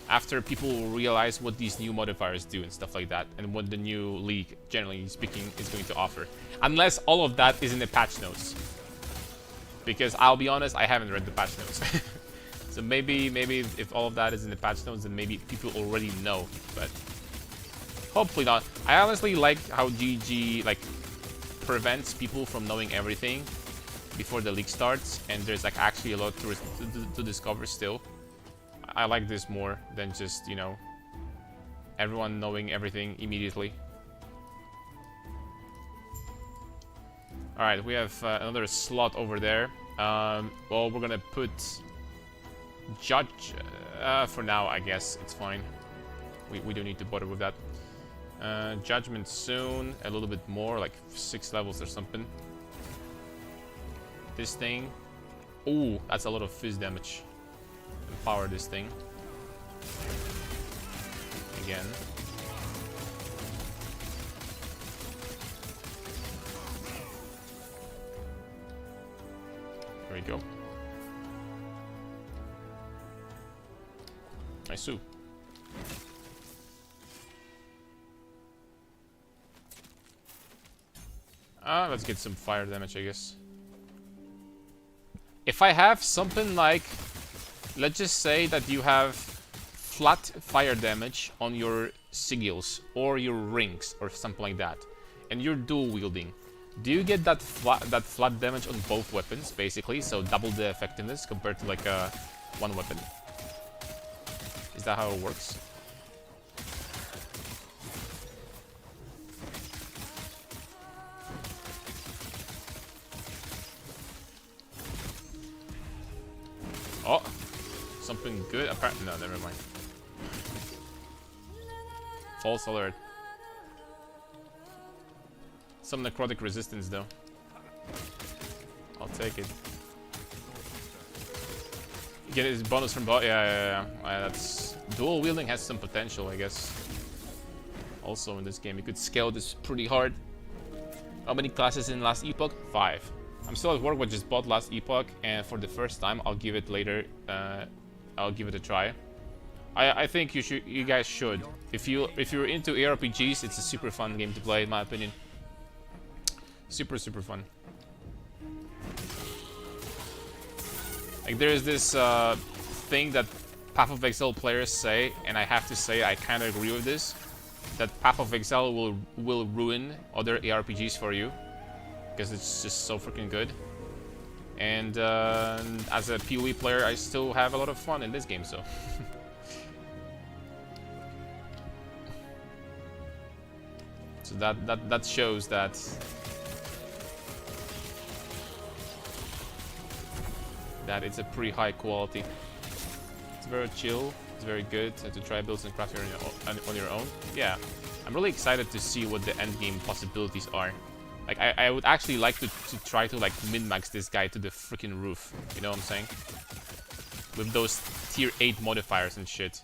[SPEAKER 1] after people realize what these new modifiers do and stuff like that, and what the new league, generally speaking, is going to offer. Unless all of that is in the patch notes. Because I'll be honest, I haven't read the patch notes. So maybe if all of that is in the patch notes, then maybe people already know, but hopefully not. I honestly like how GG like prevents people from knowing everything before the league starts, and there's like actually a lot to discover still. I like this more than just, you know, everyone knowing everything immediately. Alright, we have another slot over there. Well, we're gonna put Judge for now, I guess. It's fine. We don't need to bother with that. Judgment soon, a little bit more, like 6 levels or something. This thing. Ooh, that's a lot of fizz damage. Empower this thing. Again. There we go. Nice. Let's get some fire damage, I guess. If I have something like, let's just say that you have flat fire damage on your sigils or your rings or something like that, and you're dual wielding, do you get that flat damage on both weapons, basically? So double the effectiveness compared to like one weapon. Is that how it works? Oh, something good. Apparently, no, never mind. False alert. Some necrotic resistance, though. I'll take it. You get his bonus from bot. Yeah. That's dual wielding has some potential, I guess. Also, in this game, you could scale this pretty hard. How many classes in last Epoch? 5. I'm still at work, but just bought last Epoch, and for the first time, I'll give it later. I'll give it a try. I think you guys should. If you're into ARPGs, it's a super fun game to play, in my opinion. Super fun. Like there's this thing that Path of Exile players say, and I have to say I kind of agree with this. That Path of Exile will ruin other ARPGs for you. because it's just so freaking good. And as a PoE player, I still have a lot of fun in this game, so. So that shows that it's a pretty high quality. It's very chill. It's very good to try builds and craft on your own. Yeah, I'm really excited to see what the end game possibilities are. Like I would actually like to try to like min-max this guy to the freaking roof. You know what I'm saying? With those tier 8 modifiers and shit,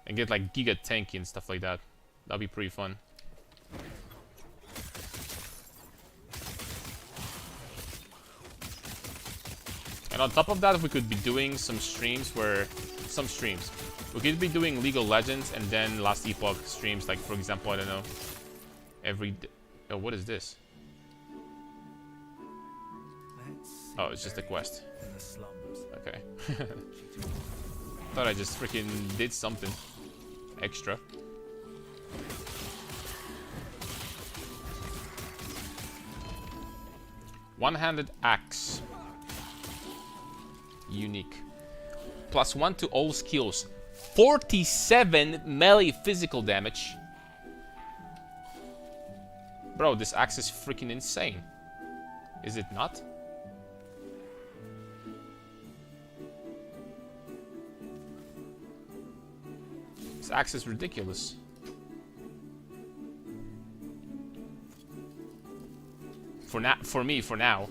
[SPEAKER 1] and get like giga tanky and stuff like that. That'd be pretty fun. And on top of that, we could be doing some streams where... We could be doing League of Legends and then Last Epoch streams, like, for example, I don't know, Oh, what is this? Oh, it's just a quest. Okay. Thought I just freaking did something extra. One-handed axe. Unique. +1 to all skills. 47 melee physical damage. Bro, this axe is freaking insane. Is it not? This axe is ridiculous. For now,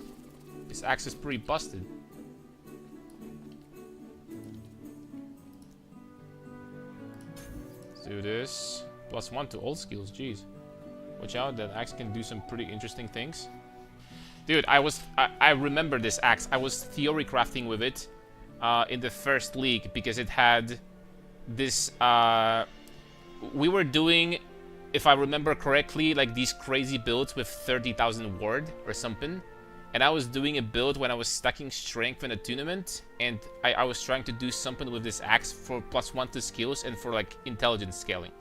[SPEAKER 1] this axe is pretty busted. Let's do this. +1 to all skills, jeez. Watch out, that axe can do some pretty interesting things. Dude, I remember this axe. I was theory crafting with it in the first league because it had this... we were doing, if I remember correctly, like these crazy builds with 30,000 ward or something. And I was doing a build when I was stacking strength in a tournament, and I was trying to do something with this axe for +1 to skills and for like intelligence scaling.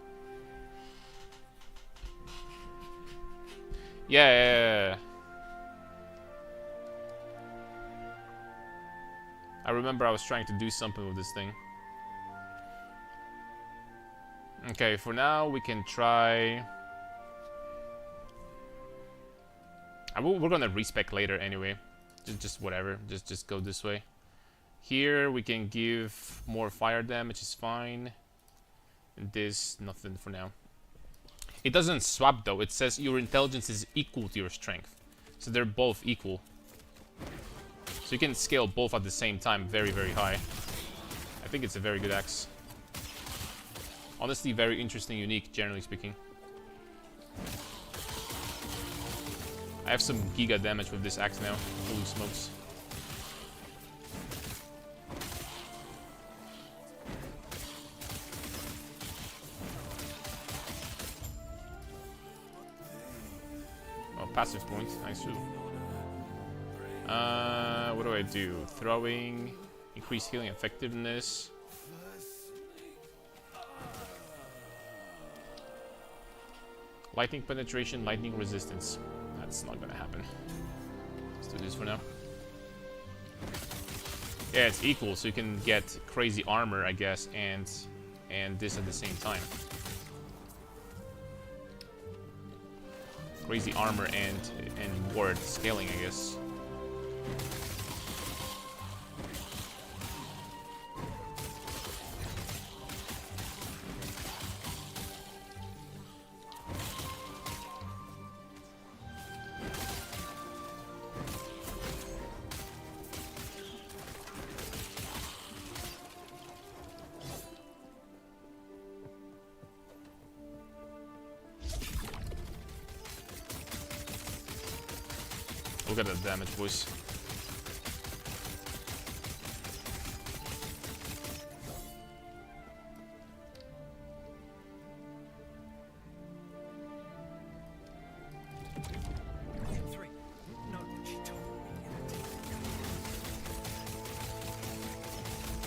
[SPEAKER 1] Yeah. I remember I was trying to do something with this thing. Okay, for now we can try... we're gonna respec later anyway. Just whatever. Just go this way. Here we can give more fire damage, is fine. And this, nothing for now. It doesn't swap though. It says your intelligence is equal to your strength. So they're both equal. So you can scale both at the same time very, very high. I think it's a very good axe. Honestly, very interesting, unique, generally speaking. I have some giga damage with this axe now. Holy smokes. Oh, passive point. Nice too. What do I do? Throwing, increase healing effectiveness. Lightning penetration, lightning resistance. That's not gonna happen. Let's do this for now. Yeah, it's equal, so you can get crazy armor, I guess, and this at the same time. Crazy armor and ward scaling, I guess. Look at that damage, boys.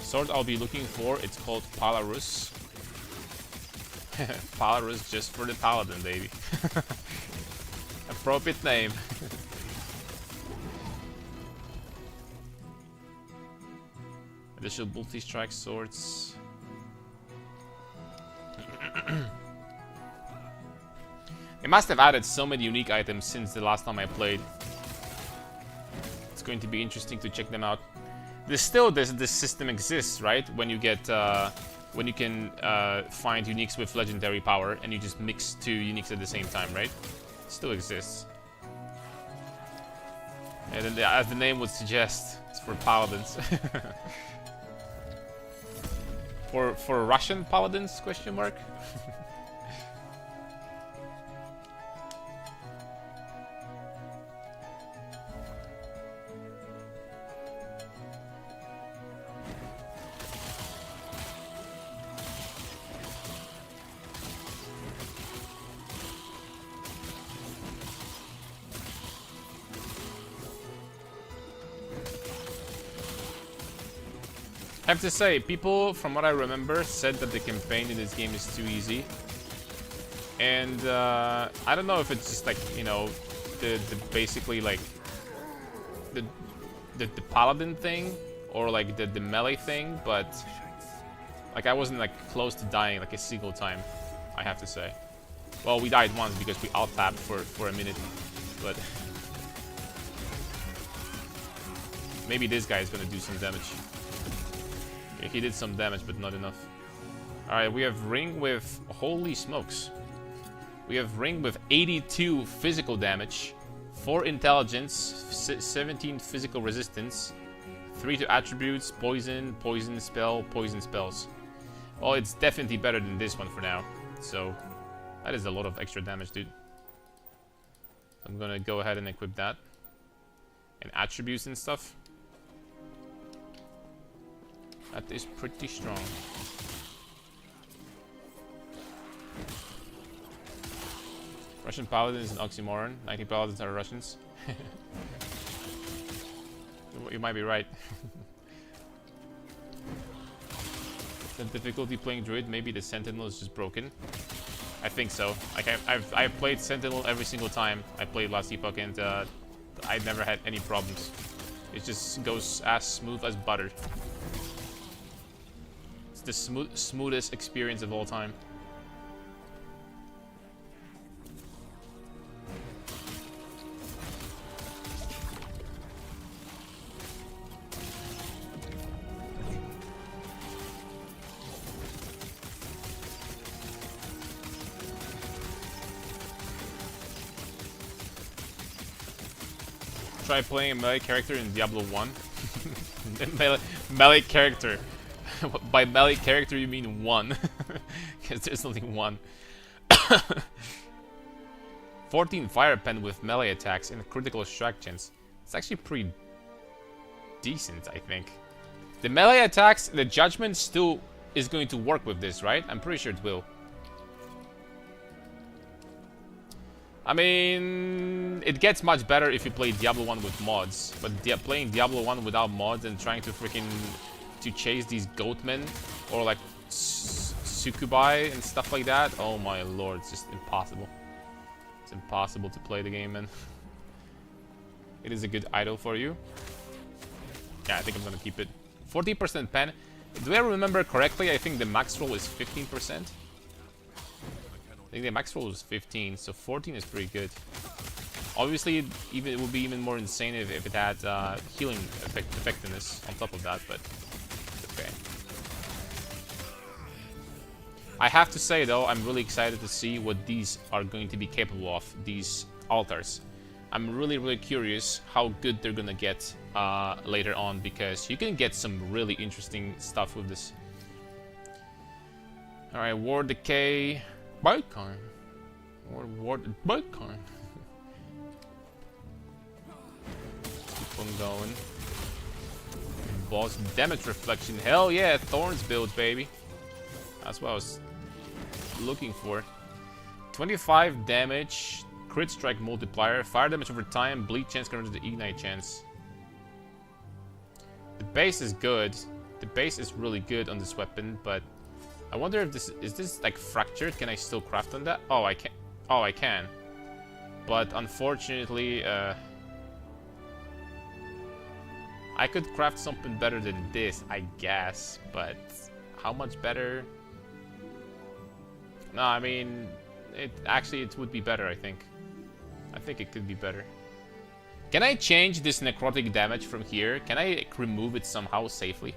[SPEAKER 1] Sword I'll be looking for, it's called Palarus. Palarus just for the paladin, baby. Appropriate name. Special multi-strike swords. They must have added so many unique items since the last time I played. It's going to be interesting to check them out. This system exists, right? When you get when you can find uniques with legendary power and you just mix two uniques at the same time, right? It still exists. And then, as the name would suggest, it's for paladins. for Russian paladins? Question mark. I have to say, people, from what I remember, said that the campaign in this game is too easy. And I don't know if it's just like, you know, the basically like the paladin thing or like the melee thing, but like I wasn't like close to dying like a single time, I have to say. Well, we died once because we alt-tabbed for a minute, but maybe this guy is gonna do some damage. Yeah, he did some damage, but not enough. Alright, we have Ring with... Holy smokes. We have Ring with 82 physical damage, 4 intelligence, 17 physical resistance, 3 to attributes, poison, poison spell, poison spells. Well, it's definitely better than this one for now. So, that is a lot of extra damage, dude. I'm gonna go ahead and equip that. And attributes and stuff. That is pretty strong. Russian paladin is an oxymoron. 90 paladins are Russians. You might be right. The difficulty playing druid, maybe the sentinel is just broken. I think so. Like I've played sentinel every single time I played last Epoch, and I never had any problems. It just goes as smooth as butter. The smoothest experience of all time. Try playing a melee character in Diablo 1. melee character. By melee character you mean one. Because there's only one. 14 fire pen with melee attacks and critical strike chance. It's actually pretty decent, I think. The melee attacks, the judgment still is going to work with this, right? I'm pretty sure it will. I mean, it gets much better if you play Diablo 1 with mods. But playing Diablo 1 without mods and trying to freaking to chase these goatmen or like succubi and stuff like that, oh my lord, it's just impossible. It's impossible to play the game, man. It is a good idol for you. Yeah, I think I'm gonna keep it. 40% pen. Do I remember correctly? I think the max roll is 15%. I think the max roll is 15, so 14 is pretty good. Obviously, it would be even more insane if it had healing effectiveness on top of that, but okay. I have to say though, I'm really excited to see what these are going to be capable of, these altars. I'm really curious how good they're gonna get later on, because you can get some really interesting stuff with this. Alright, War Decay, Bitcoin. War Bitcoin. Keep on going. Boss damage reflection. Hell yeah, Thorns build, baby. That's what I was looking for. 25 damage, crit strike multiplier, fire damage over time, bleed chance converted to ignite chance. The base is good. The base is really good on this weapon, but I wonder if this is like fractured. Can I still craft on that? Oh, I can. Oh, I can. But unfortunately, I could craft something better than this, I guess, but how much better? No, I mean, it would be better, I think. I think it could be better. Can I change this necrotic damage from here? Can I remove it somehow safely?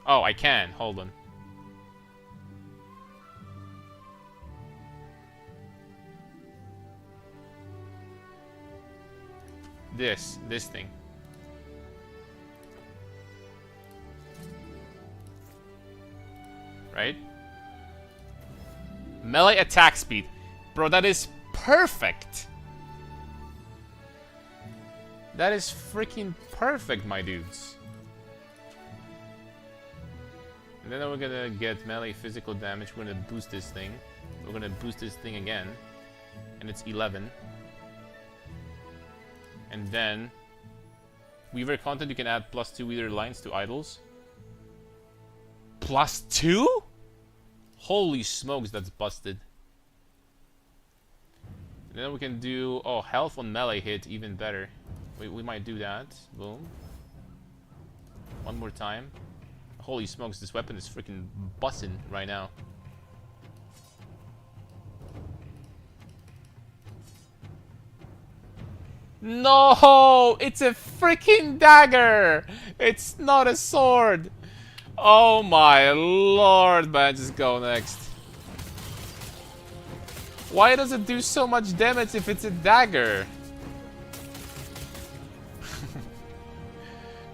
[SPEAKER 1] Oh, I can. Hold on. This thing. Right? Melee attack speed. Bro, that is perfect. That is freaking perfect, my dudes. And then we're gonna get melee physical damage. We're gonna boost this thing. We're gonna boost this thing again. And it's 11. And then Weaver content, you can add +2 Weaver lines to idols. +2? Holy smokes, that's busted. And then we can do, oh, health on melee hit, even better. We might do that. Boom. One more time. Holy smokes, this weapon is freaking bussin' right now. No! It's a freaking dagger! It's not a sword! Oh my lord, man, just go next. Why does it do so much damage if it's a dagger?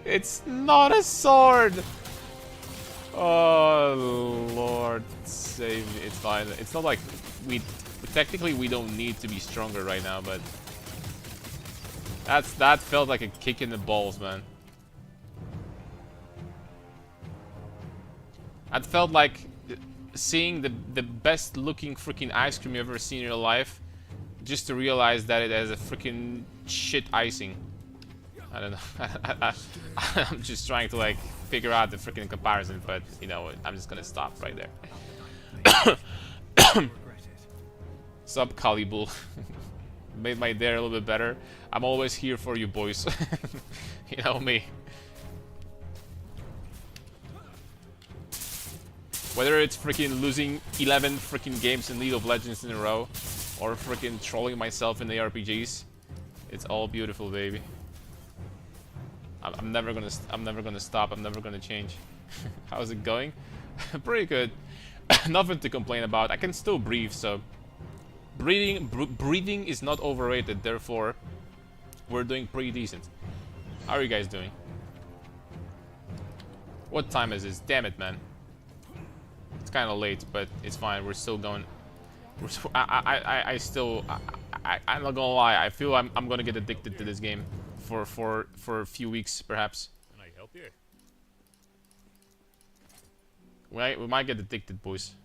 [SPEAKER 1] It's not a sword! Oh lord, save me. It's fine. It's not like technically we don't need to be stronger right now, but that felt like a kick in the balls, man. That felt like seeing the best looking freaking ice cream you've ever seen in your life, just to realize that it has a freaking shit icing. I don't know. I'm just trying to like figure out the freaking comparison, but you know what? I'm just gonna stop right there. Sup, Calibul. Made my day a little bit better. I'm always here for you, boys. You know me. Whether it's freaking losing 11 freaking games in League of Legends in a row, or freaking trolling myself in the RPGs, it's all beautiful, baby. I'm never gonna stop. I'm never gonna change. How's it going? Pretty good. Nothing to complain about. I can still breathe, so breathing is not overrated. Therefore, we're doing pretty decent. How are you guys doing? What time is this? Damn it, man. It's kind of late, but it's fine. We're still going. I'm not gonna lie. I feel I'm gonna get addicted to this game for a few weeks, perhaps.
[SPEAKER 2] Can I help you?
[SPEAKER 1] We might get addicted, boys.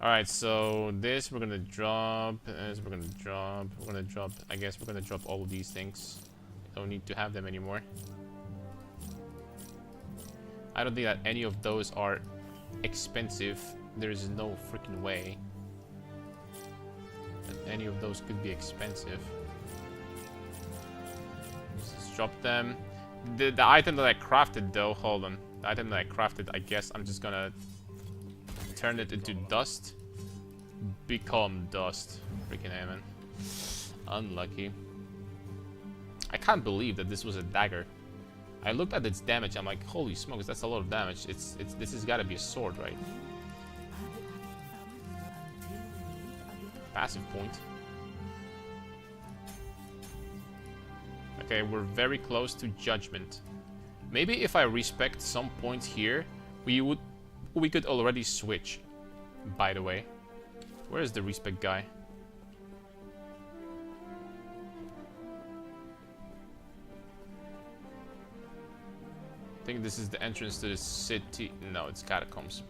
[SPEAKER 1] Alright, so this we're gonna drop. This we're gonna drop. We're gonna drop. I guess we're gonna drop all of these things. Don't need to have them anymore. I don't think that any of those are expensive. There's no freaking way that any of those could be expensive. Let's drop them. The item that I crafted, though, hold on. The item that I crafted, I guess I'm just gonna turn it into dust. Become dust. Freaking A, man. Unlucky. I can't believe that this was a dagger. I looked at its damage, I'm like, holy smokes, that's a lot of damage. This has gotta be a sword, right? Passive point. Okay, we're very close to judgment. Maybe if I respect some points here, we could already switch. By the way, where is the respect guy? I think this is the entrance to the city. No, it's catacombs.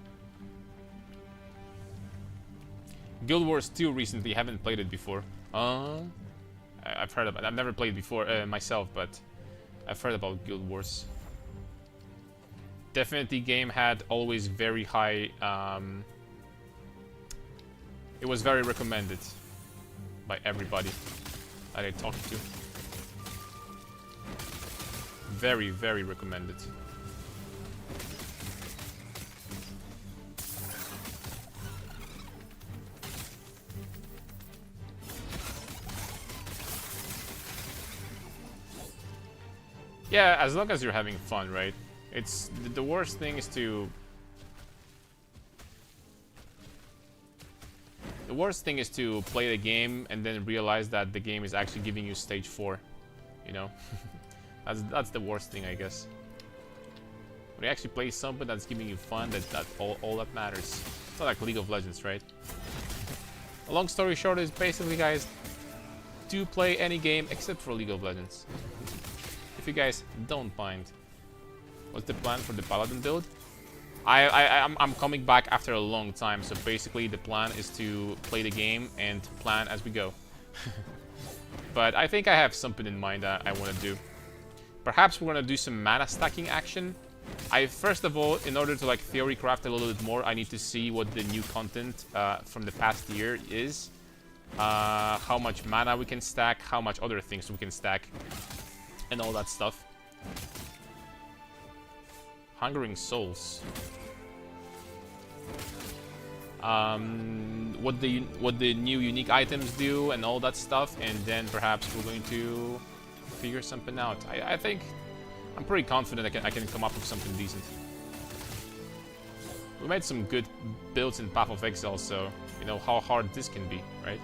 [SPEAKER 1] Guild Wars 2 recently. Haven't played it before. I've heard about it. I've never played before myself, but I've heard about Guild Wars. Definitely game had always very high. It was very recommended by everybody that I talked to. Very, very recommended. Yeah, as long as you're having fun, right? It's the worst thing is to... The worst thing is to play the game and then realize that the game is actually giving you stage 4. You know? that's the worst thing, I guess. When you actually play something that's giving you fun, that's all that matters. It's not like League of Legends, right? A long story short is basically, guys, do play any game except for League of Legends. If you guys don't mind. What's the plan for the Paladin build? I'm coming back after a long time, so basically the plan is to play the game and plan as we go. But I think I have something in mind that I want to do. Perhaps we're going to do some mana stacking action. First of all, in order to like theory craft a little bit more, I need to see what the new content from the past year is. How much mana we can stack, how much other things we can stack, and all that stuff. Hungering Souls. What the new unique items do and all that stuff, and then perhaps we're going to figure something out. I think I'm pretty confident I can come up with something decent. We made some good builds in Path of Exile, so you know how hard this can be, right?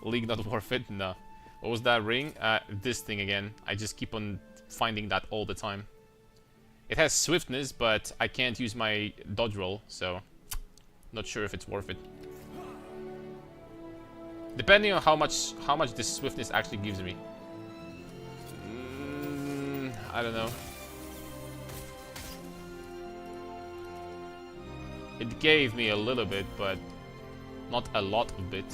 [SPEAKER 1] League not worth it? No. What was that ring? This thing again. I just keep on finding that all the time. It has swiftness, but I can't use my dodge roll, so not sure if it's worth it. Depending on how much this swiftness actually gives me. I don't know. It gave me a little bit, but not a lot of it.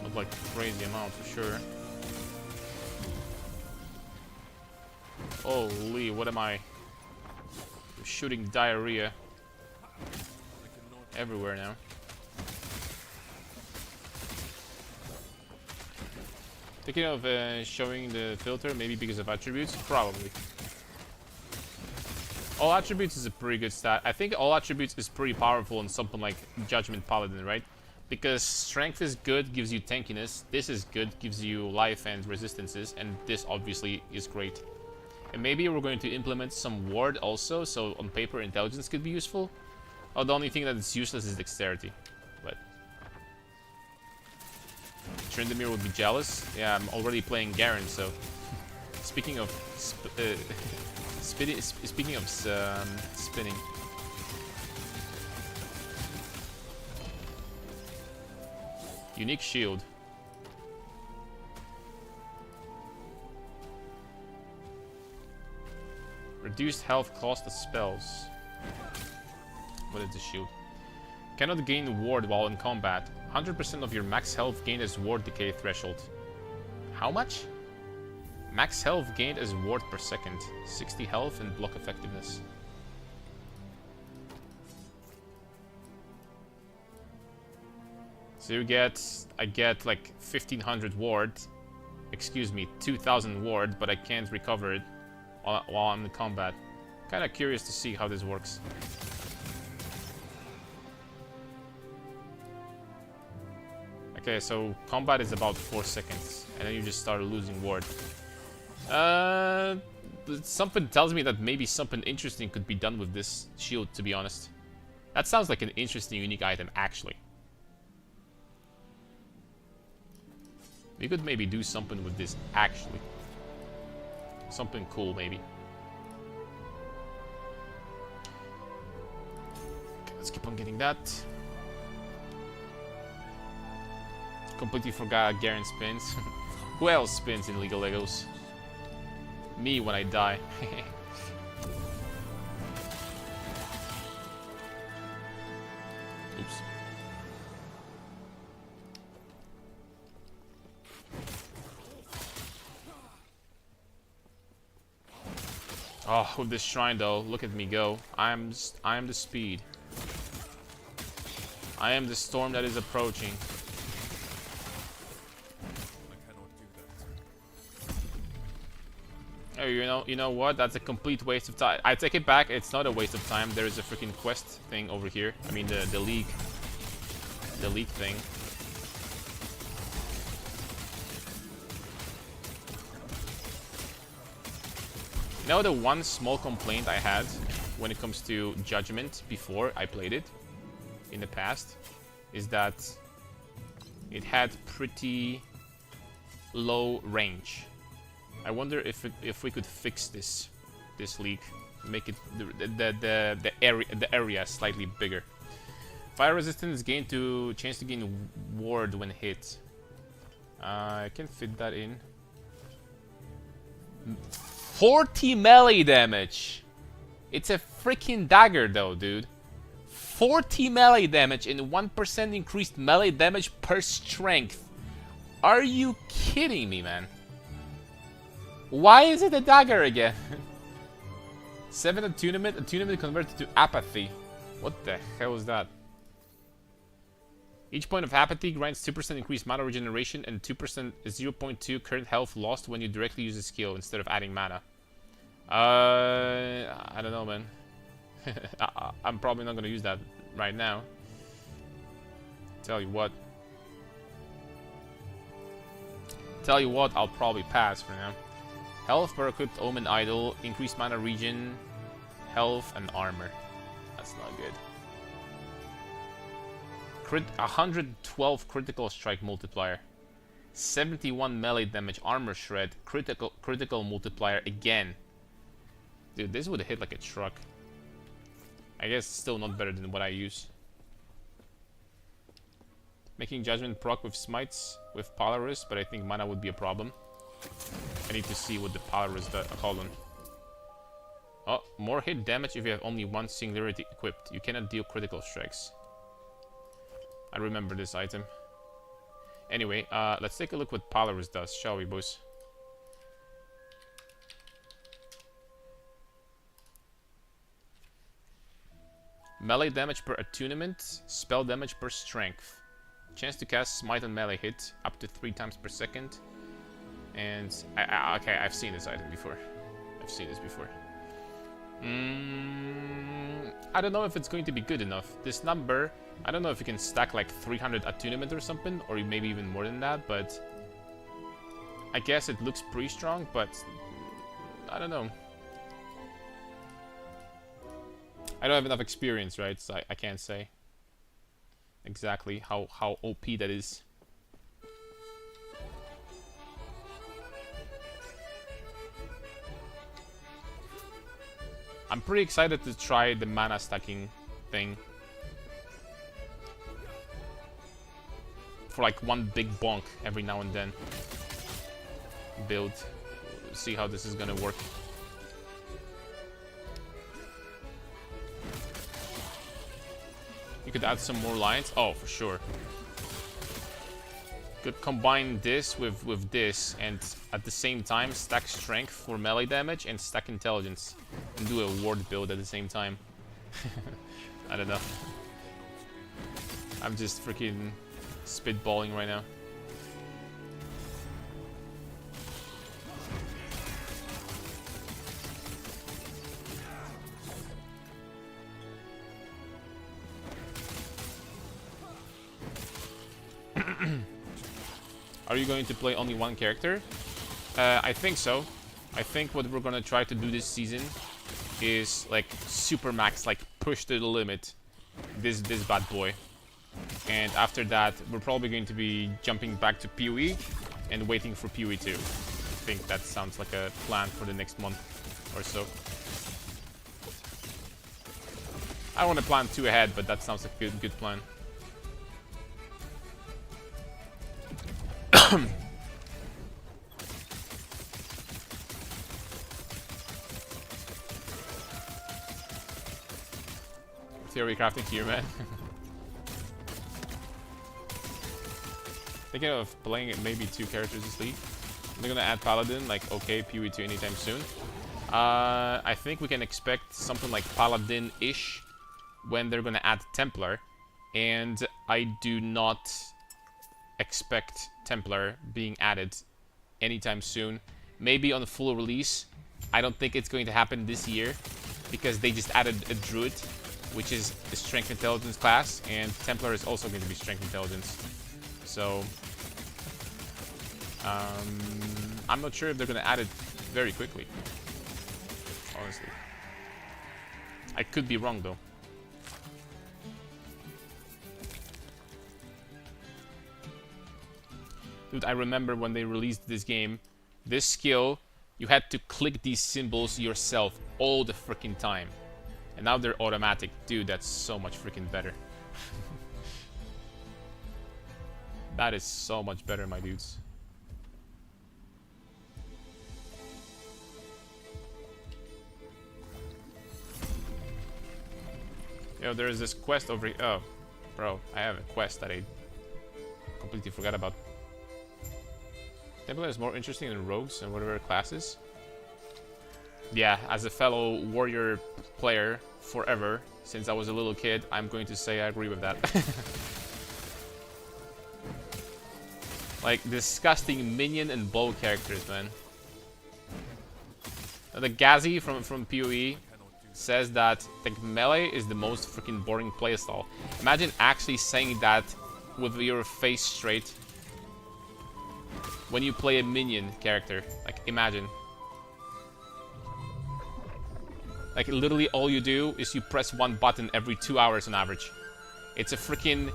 [SPEAKER 1] Not like a crazy amount for sure. Holy, what am I? I'm shooting diarrhea everywhere now. Thinking of showing the filter, maybe because of attributes? Probably. All attributes is a pretty good stat. I think all attributes is pretty powerful in something like Judgment Paladin, right? Because strength is good, gives you tankiness. This is good, gives you life and resistances. And this obviously is great. And maybe we're going to implement some ward also, so on paper intelligence could be useful. Oh, the only thing that is useless is dexterity. But Tryndamere would be jealous. Yeah, I'm already playing Garen, so speaking of spinning. Unique shield. Reduced health cost of spells. What is the shield? Cannot gain ward while in combat. 100% of your max health gained as ward decay threshold. How much? Max health gained as ward per second. 60 health and block effectiveness. So I get like 1500 ward. Excuse me, 2000 ward, but I can't recover it while I'm in combat. Kinda curious to see how this works. Okay, so combat is about 4 seconds, and then you just start losing ward. Something tells me that maybe something interesting could be done with this shield, to be honest. That sounds like an interesting unique item, actually. We could maybe do something with this, actually. Something cool, maybe. Okay, let's keep on getting that. Completely forgot Garen spins. Who else spins in League of Legos? Me when I die. Oops. Oh, with this shrine though, look at me go. I am the speed. I am the storm that is approaching. Oh, you know what? That's a complete waste of time. I take it back. It's not a waste of time. There is a freaking quest thing over here. I mean, the league thing. You know, the one small complaint I had when it comes to Judgment before I played it in the past is that it had pretty low range. I wonder if we could fix this leak, make it the area slightly bigger. Fire resistance chance to gain ward when hit. I can fit that in. 40 melee damage. It's a freaking dagger though, dude. 40 melee damage and 1% increased melee damage per strength. Are you kidding me, man? Why is it a dagger again? 7 attunement converted to apathy. What the hell is that? Each point of apathy grants 2% increased mana regeneration and 0.2 current health lost when you directly use a skill instead of adding mana. I don't know, man. I'm probably not gonna use that right now. Tell you what, I'll probably pass for now. Health per equipped Omen Idol, increased mana regen, health, and armor. That's not good. 112 critical strike multiplier, 71 melee damage armor shred, critical multiplier again. Dude, this would hit like a truck. I guess still not better than what I use. Making Judgment proc with smites with Polaris, but I think mana would be a problem. I need to see what the Polaris does. Hold on. Oh, more hit damage if you have only one singularity equipped. You cannot deal critical strikes. I remember this item. Anyway, let's take a look what Polaris does, shall we, boys? Melee damage per attunement, spell damage per strength. Chance to cast smite on melee hit up to 3 times per second. And okay, I've seen this item before. I don't know if it's going to be good enough. This number, I don't know if you can stack like 300 attunement or something, or maybe even more than that, but I guess it looks pretty strong, but I don't know. I don't have enough experience, right? So I can't say exactly how OP that is. I'm pretty excited to try the mana stacking thing. For like one big bonk every now and then. Build. See how this is gonna work. You could add some more lines. Oh, for sure. Could combine this with this and at the same time stack strength for melee damage and stack intelligence and do a ward build at the same time. I don't know. I'm just freaking spitballing right now. Are you going to play only one character? I think so. I think what we're gonna try to do this season is like super max, like push to the limit this bad boy. And after that, we're probably going to be jumping back to PoE and waiting for PoE 2. I think that sounds like a plan for the next month or so. I don't want to plan too ahead, but that sounds like a good plan. Theory crafting here, man. Thinking of playing it maybe 2 characters this league. They're gonna add Paladin, like okay, PoE 2 anytime soon. I think we can expect something like Paladin-ish when they're gonna add Templar, and I do not expect Templar being added anytime soon. Maybe on the full release, I don't think it's going to happen this year because they just added a druid, which is the strength intelligence class, and Templar is also going to be strength intelligence. So I'm not sure if they're going to add it very quickly, honestly. I could be wrong though. Dude, I remember when they released this game, this skill, you had to click these symbols yourself all the freaking time. And now they're automatic. Dude, that's so much freaking better. That is so much better, my dudes. Yo, there is this quest over here. Oh, bro, I have a quest that I completely forgot about. Templar is more interesting than rogues and whatever classes. Yeah, as a fellow warrior player forever, since I was a little kid, I'm going to say I agree with that. Like, disgusting minion and bow characters, man. The Gazi from PoE says that like melee is the most freaking boring playstyle. Imagine actually saying that with your face straight when you play a minion character. Like, imagine. Like, literally all you do is you press one button every 2 hours on average. It's a freaking...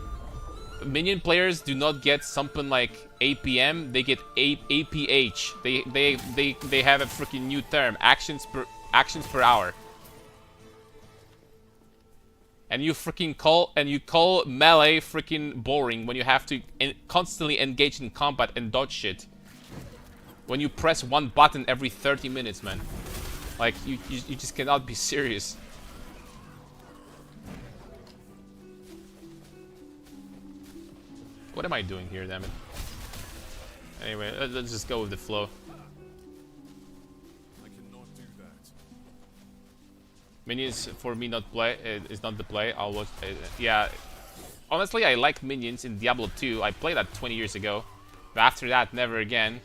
[SPEAKER 1] Minion players do not get something like APM, they get APH. They have a freaking new term, actions per hour. And you freaking call melee freaking boring when you have to constantly engage in combat and dodge shit. When you press one button every 30 minutes, man. Like, you just cannot be serious. What am I doing here, damn it? Anyway, let's just go with the flow.
[SPEAKER 2] I cannot do that.
[SPEAKER 1] Minions for me not play is not the play. I'll watch. Yeah, honestly, I like minions in Diablo 2. I played that 20 years ago. But after that, never again.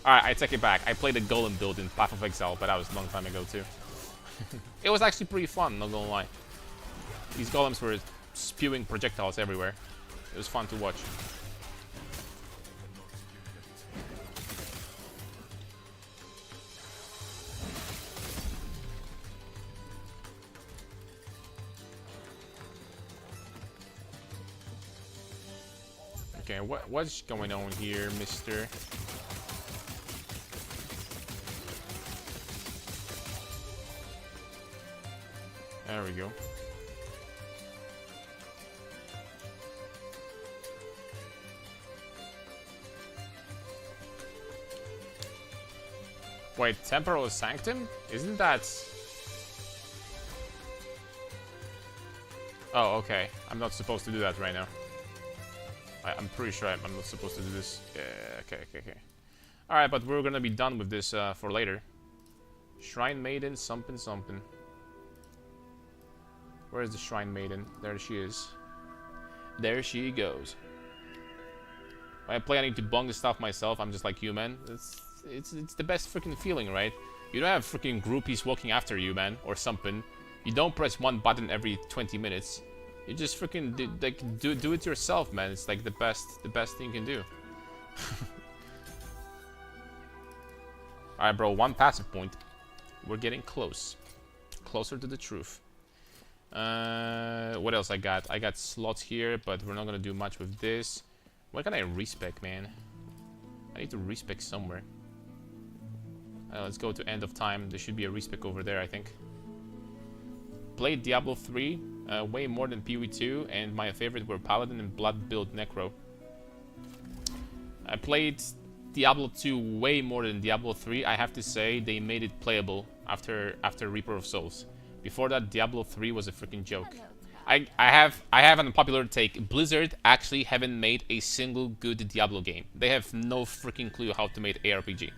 [SPEAKER 1] Alright, I take it back. I played a golem build in Path of Exile, but that was a long time ago too. It was actually pretty fun, not gonna lie. These golems were spewing projectiles everywhere. It was fun to watch. Okay, what's going on here, mister? There we go. Wait, Temporal Sanctum? Isn't that... Oh, okay. I'm not supposed to do that right now. I'm pretty sure I'm not supposed to do this. Yeah, okay. Alright, but we're gonna be done with this for later. Shrine Maiden, something. Where is the Shrine Maiden? There she is. There she goes. When I play, I need to bung the stuff myself. I'm just like you, man. It's the best freaking feeling, right? You don't have freaking groupies walking after you, man, or something. You don't press one button every 20 minutes. You just freaking do it yourself, man. It's like the best thing you can do. Alright, bro, one passive point. We're getting closer to the truth. What else I got? I got slots here, but we're not gonna do much with this. Where can I respec, man? I need to respec somewhere. Let's go to End of Time. There should be a respec over there, I think. Played Diablo 3 way more than PoE 2, and my favorite were Paladin and Blood Build Necro. I played Diablo 2 way more than Diablo 3. I have to say they made it playable after Reaper of Souls. Before that, Diablo 3 was a freaking joke. I have an unpopular take. Blizzard actually haven't made a single good Diablo game. They have no freaking clue how to make ARPG.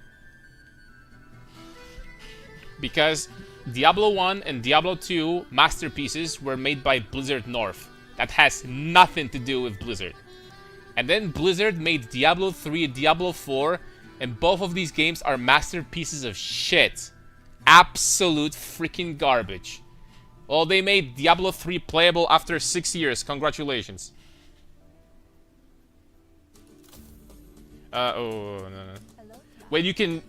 [SPEAKER 1] Because Diablo 1 and Diablo 2 masterpieces were made by Blizzard North. That has nothing to do with Blizzard. And then Blizzard made Diablo 3 and Diablo 4, and both of these games are masterpieces of shit. absolute freaking garbage. Well, they made Diablo 3 playable after 6 years. Congratulations. Oh, no, no. Wait, you can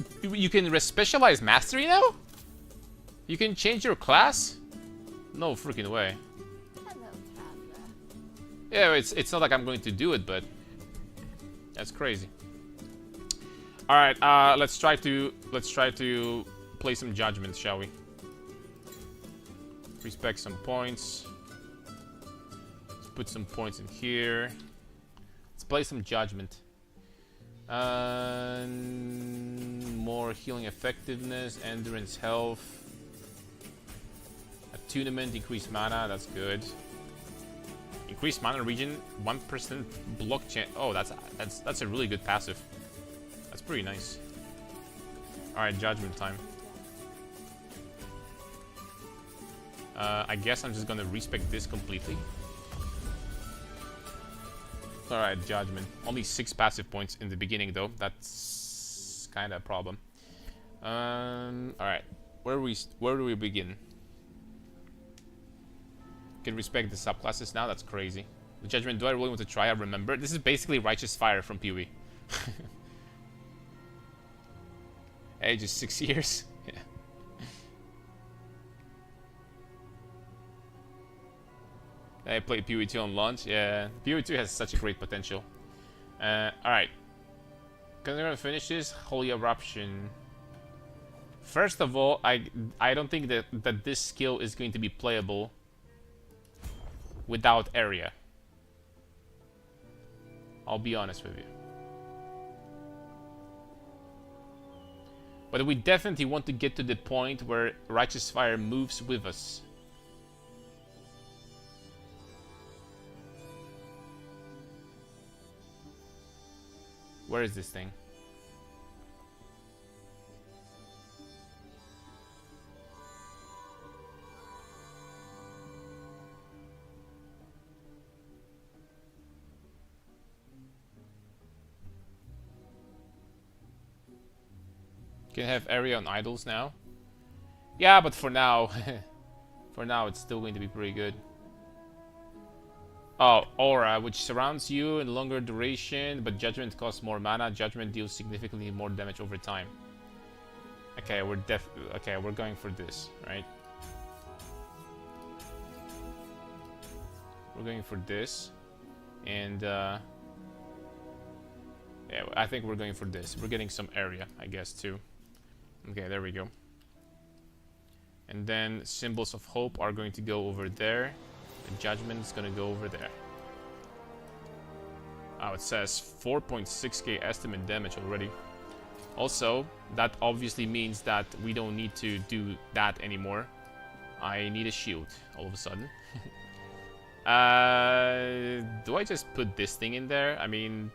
[SPEAKER 1] specialize mastery now? You can change your class? No freaking way. Yeah, it's not like I'm going to do it, but that's crazy. All right, let's try to play some judgment, shall we? Respect some points. Let's put some points in here. Let's play some judgment. More healing effectiveness, endurance, health. Attunement, increased mana. That's good. Increased mana regen, 1% block chance. Oh, that's a really good passive. That's pretty nice. All right, judgment time. I guess I'm just gonna respec this completely. Alright, judgment. Only 6 passive points in the beginning though. That's kinda a problem. Alright. Where do we begin? Can respect the subclasses now? That's crazy. The judgment, do I really want to try? I remember. This is basically Righteous Fire from PoE. Age is 6 years. Yeah. I played PoE 2 on launch. Yeah, PoE 2 has such a great potential. Alright. Gonna finish this. Holy Eruption. First of all, I don't think that this skill is going to be playable without area. I'll be honest with you. But we definitely want to get to the point where Righteous Fire moves with us. Where is this thing? Can have area on idols now. Yeah, but for now, for now it's still going to be pretty good. Oh, Aura, which surrounds you in longer duration, but Judgment costs more mana. Judgment deals significantly more damage over time. Okay, we're going for this, right? We're going for this, and yeah, I think we're going for this. We're getting some area, I guess, too. Okay, there we go. And then Symbols of Hope are going to go over there. The Judgment is gonna go over there. Oh, it says 4.6k estimate damage already. Also, that obviously means that we don't need to do that anymore. I need a shield all of a sudden. Do I just put this thing in there? I mean,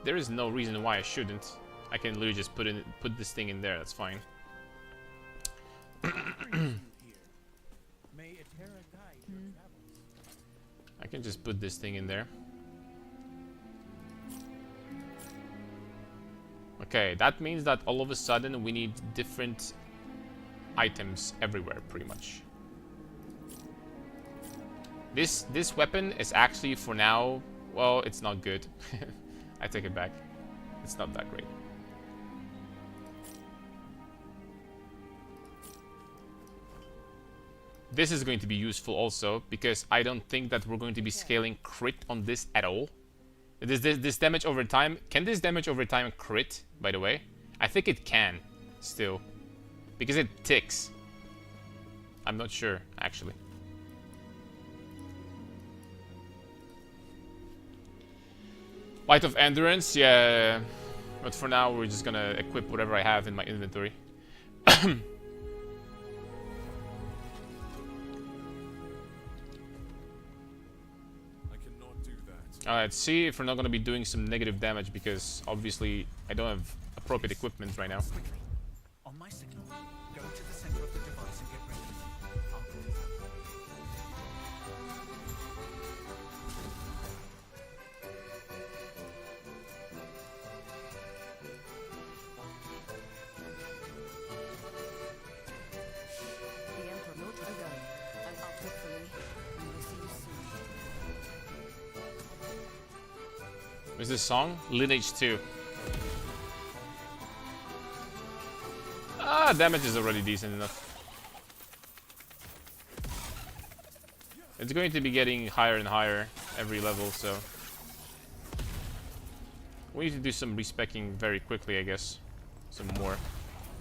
[SPEAKER 1] there is no reason why I shouldn't. I can literally just put this thing in there. That's fine. I can just put this thing in there. Okay, that means that all of a sudden we need different items everywhere, pretty much. This weapon is actually, for now, well, it's not good. I take it back. It's not that great. This is going to be useful also, because I don't think that we're going to be scaling crit on this at all. This damage over time, can this damage over time crit, by the way? I think it can, still. Because it ticks. I'm not sure, actually. Light of Endurance, yeah. But for now, we're just gonna equip whatever I have in my inventory. Alright, see if we're not going to be doing some negative damage, because obviously I don't have appropriate equipment right now.
[SPEAKER 3] On my signal, go to the center of the device and get ready. I'll do this.
[SPEAKER 1] What's this song? Lineage 2. Ah, damage is already decent enough. It's going to be getting higher and higher every level, so we need to do some respecking very quickly, I guess. Some more.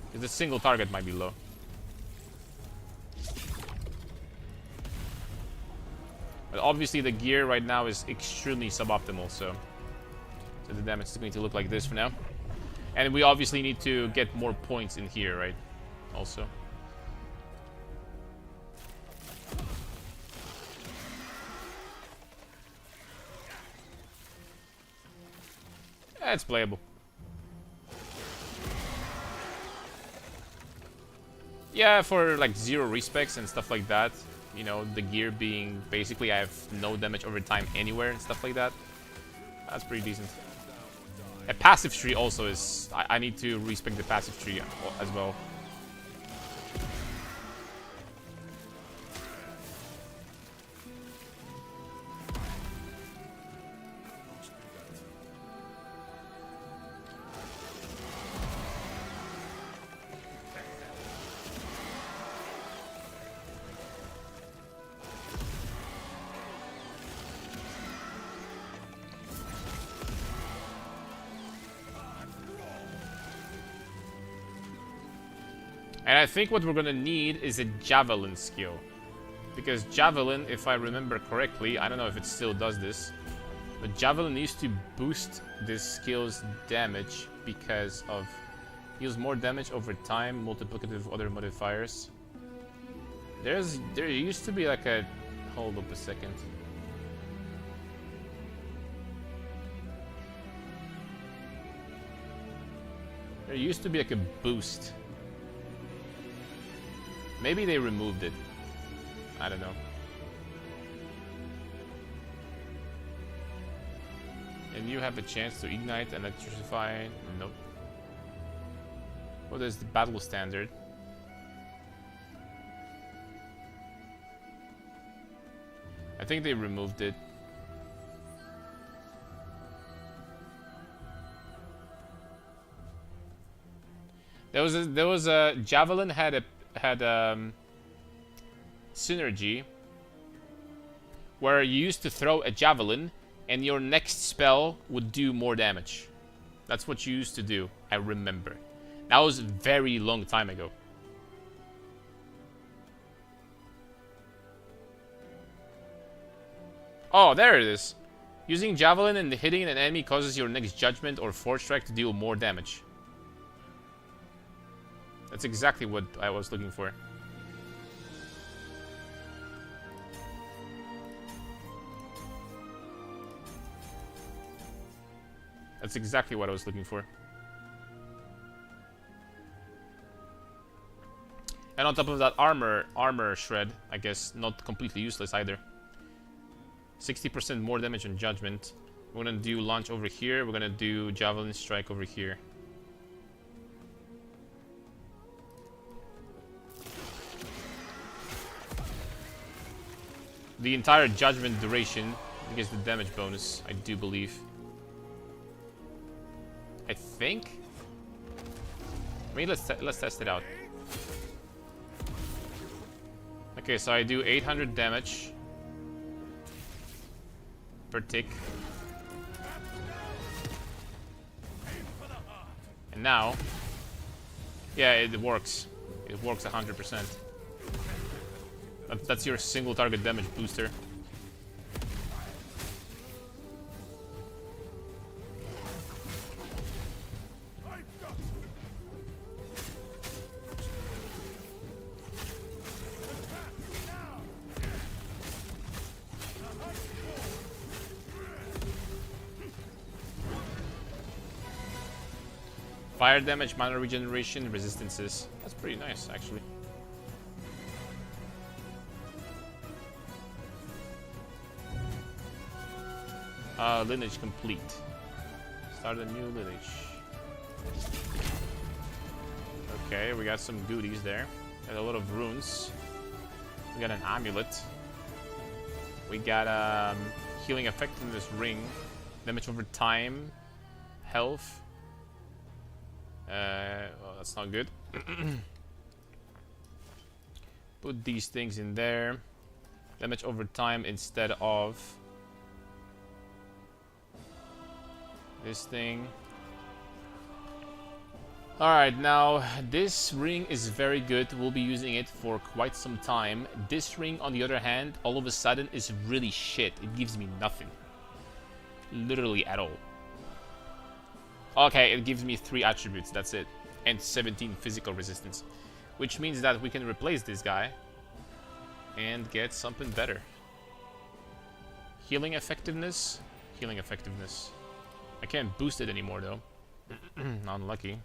[SPEAKER 1] Because the single target might be low. But obviously the gear right now is extremely suboptimal, so the damage is going to look like this for now. And we obviously need to get more points in here, right? Also. Yeah, it's playable. Yeah, for like 0 respecs and stuff like that. You know, the gear being basically I have no damage over time anywhere and stuff like that. That's pretty decent. A passive tree also is... I need to respec the passive tree as well. And I think what we're gonna need is a javelin skill. Because javelin, if I remember correctly, I don't know if it still does this, but javelin used to boost this skill's damage because of deals more damage over time, multiplicative of other modifiers. There used to be like a... Hold up a second. There used to be like a boost. Maybe they removed it. I don't know. And you have a chance to ignite and electrify. Nope. What is the battle standard? I think they removed it. There was a javelin had synergy where you used to throw a javelin and your next spell would do more damage. That's what you used to do, I remember. That was a very long time ago. Oh, there it is. Using javelin and hitting an enemy causes your next judgment or force strike to deal more damage. That's exactly what I was looking for. That's exactly what I was looking for. And on top of that, armor shred, I guess, not completely useless either. 60% more damage on judgment. We're gonna do launch over here. We're gonna do javelin strike over here. The entire judgment duration gives the damage bonus, I do believe. I think. I mean, let's test it out. Okay, so I do 800 damage per tick. And now, yeah, it works. It works 100%. That's your single target damage booster. Fire damage, mana regeneration, resistances. That's pretty nice, actually. Lineage complete. Start a new lineage. Okay, we got some goodies there. Got a lot of runes. We got an amulet. We got healing effect in this ring. Damage over time. Health. Well, that's not good. Put these things in there. Damage over time instead of this thing. Alright, now this ring is very good. We'll be using it for quite some time. This ring, on the other hand, all of a sudden is really shit. It gives me nothing. Literally at all. Okay, it gives me 3 attributes, that's it. And 17 physical resistance. Which means that we can replace this guy and get something better. Healing effectiveness. Healing effectiveness. I can't boost it anymore though. Unlucky.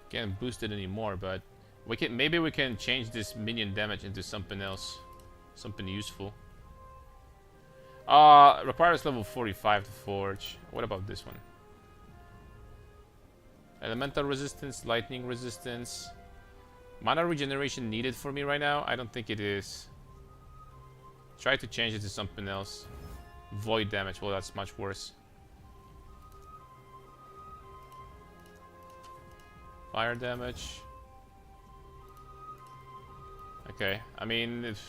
[SPEAKER 1] Can't boost it anymore, but we can, maybe we can change this minion damage into something else. Something useful. Requires level 45 to forge. What about this one? Elemental resistance, lightning resistance. Mana regeneration needed for me right now? I don't think it is. Try to change it to something else. Void damage, well that's much worse. Fire damage. Okay, I mean, it's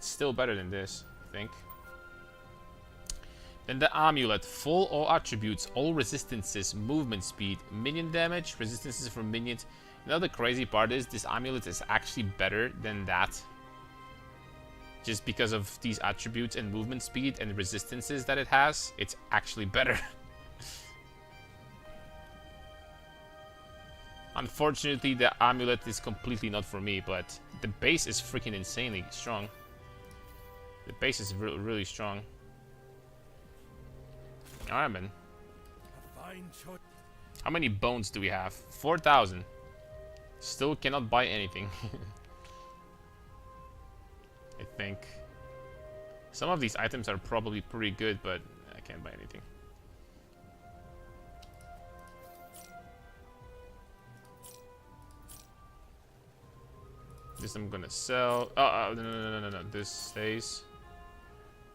[SPEAKER 1] still better than this, I think. Then the amulet. Full all attributes, all resistances, movement speed, minion damage, resistances from minions. You know the crazy part is, this amulet is actually better than that. Just because of these attributes and movement speed and resistances that it has, it's actually better. Unfortunately, the amulet is completely not for me, but the base is freaking insanely strong. The base is really strong. Alright, man. How many bones do we have? 4,000. Still cannot buy anything. I think. Some of these items are probably pretty good, but I can't buy anything. This I'm gonna sell. Oh, no. This stays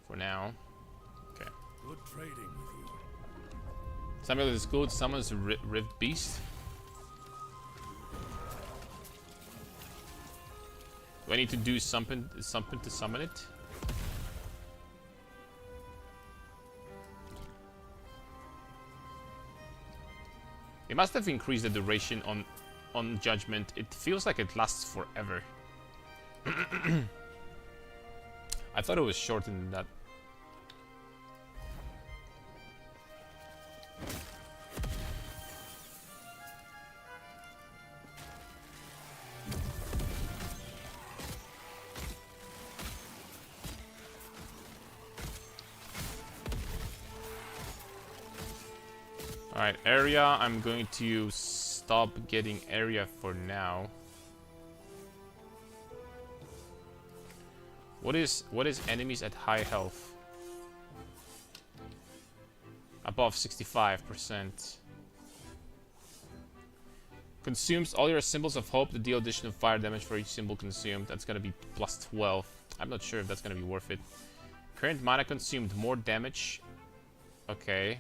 [SPEAKER 1] for now. Okay.
[SPEAKER 2] Good trading with you.
[SPEAKER 1] Samuel is good. Summons Rift Beast. Do I need to do something to summon it? It must have increased the duration on Judgment. It feels like it lasts forever. I thought it was shorter than that. Alright, area. I'm going to stop getting area for now. What is enemies at high health? Above 65%. Consumes all your symbols of hope to deal additional fire damage for each symbol consumed. That's gonna be plus 12. I'm not sure if that's gonna be worth it. Current mana consumed, more damage. Okay.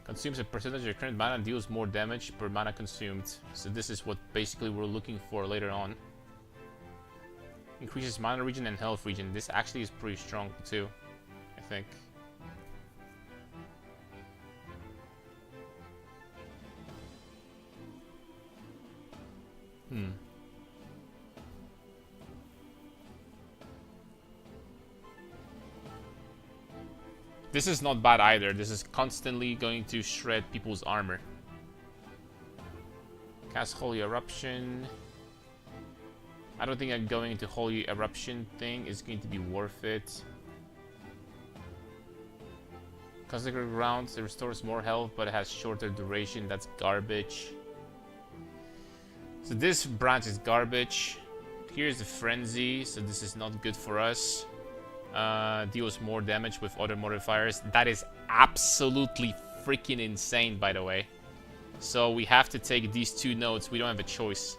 [SPEAKER 1] Consumes a percentage of your current mana and deals more damage per mana consumed. So this is what basically we're looking for later on. Increases mana regen and health regen. This actually is pretty strong too, I think. This is not bad either. This is constantly going to shred people's armor. Cast Holy Eruption. I don't think I'm going into Holy Eruption thing is going to be worth it. Consecrated Grounds, it restores more health, but it has shorter duration. That's garbage. So this branch is garbage. Here's the Frenzy, so this is not good for us. Deals more damage with other modifiers. That is absolutely freaking insane, by the way. So we have to take these two notes. We don't have a choice.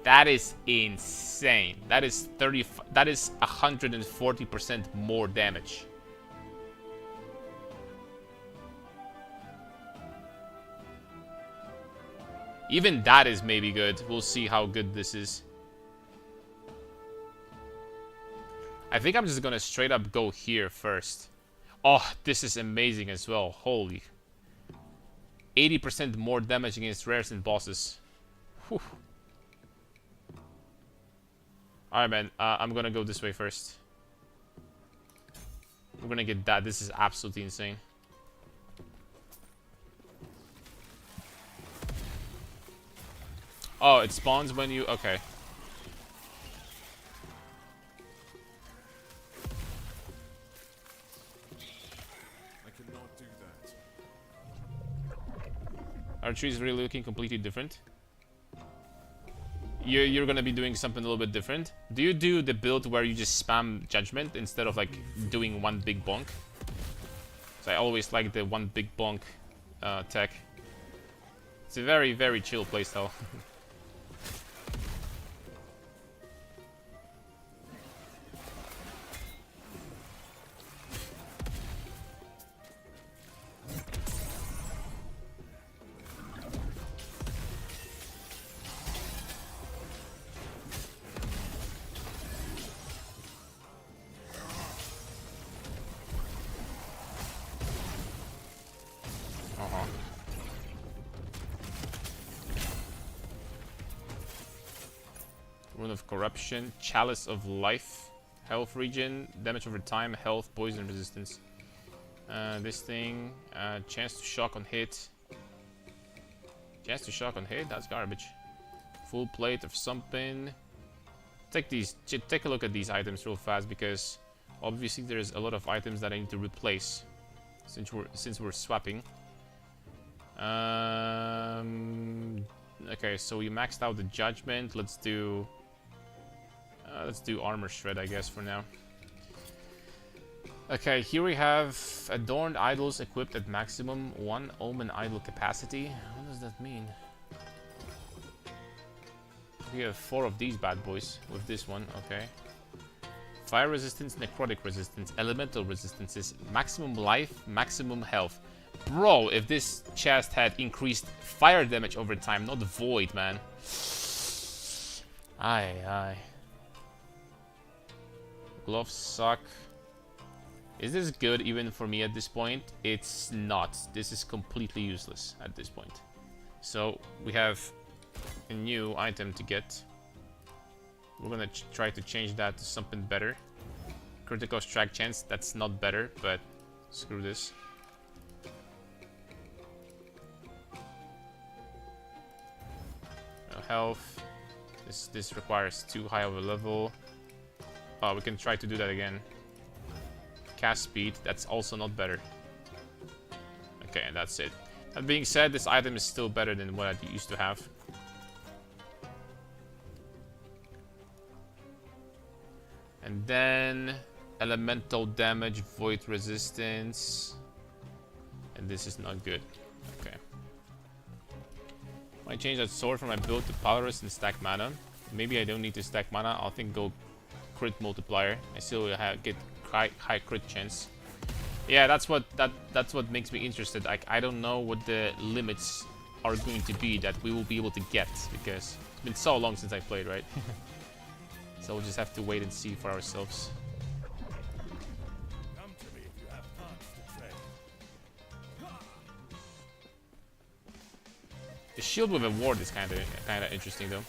[SPEAKER 1] That is insane. That is 30. That is 140% more damage. Even that is maybe good. We'll see how good this is. I think I'm just gonna straight up go here first. Oh, this is amazing as well. Holy. 80% more damage against rares and bosses. Whew. Alright, man. I'm gonna go this way first. We're gonna get that. This is absolutely insane. Oh, it spawns when you... Okay.
[SPEAKER 2] I cannot do that.
[SPEAKER 1] Our tree is really looking completely different. You're gonna be doing something a little bit different. Do you do the build where you just spam judgment instead of like doing one big bonk? So I always like the one big bonk tech. It's a very, very chill playstyle. Rune of Corruption, Chalice of Life, Health Regen, Damage over time, Health, Poison Resistance. This thing, Chance to Shock on hit. Chance to Shock on hit? That's garbage. Full plate of something. Take a look at these items real fast because obviously there's a lot of items that I need to replace since we're swapping. Okay, so we maxed out the Judgment. Let's do Armor Shred, I guess, for now. Okay, here we have Adorned Idols equipped at maximum 1 Omen Idol capacity. What does that mean? We have 4 of these bad boys with this one, okay. Fire resistance, necrotic resistance, elemental resistances, maximum life, maximum health. Bro, if this chest had increased fire damage over time, not void, man. Aye. Gloves suck. Is this good even for me at this point? It's not. This is completely useless at this point. So we have a new item to get. We're gonna try to change that to something better. Critical strike chance, that's not better, but screw this. No health. This requires too high of a level. Oh, we can try to do that again. Cast speed, that's also not better. Okay, and that's it. That being said, this item is still better than what I used to have. And then elemental damage, void resistance. And this is not good. Okay. Might change that sword from my build to Polaris and stack mana. Maybe I don't need to stack mana. I'll think go crit multiplier. I still will get high crit chance. Yeah, that's what makes me interested. I don't know what the limits are going to be that we will be able to get because it's been so long since I played, right? So we'll just have to wait and see for ourselves.
[SPEAKER 2] Come to me if you have parts to trade.
[SPEAKER 1] The shield with a ward is kind of interesting though.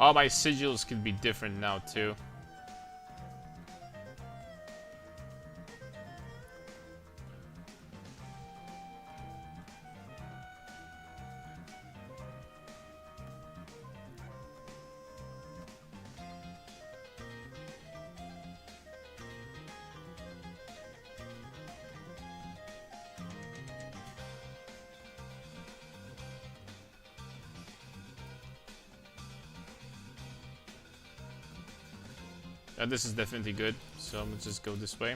[SPEAKER 1] Oh, my sigils can be different now too. This is definitely good, so I'm gonna just go this way.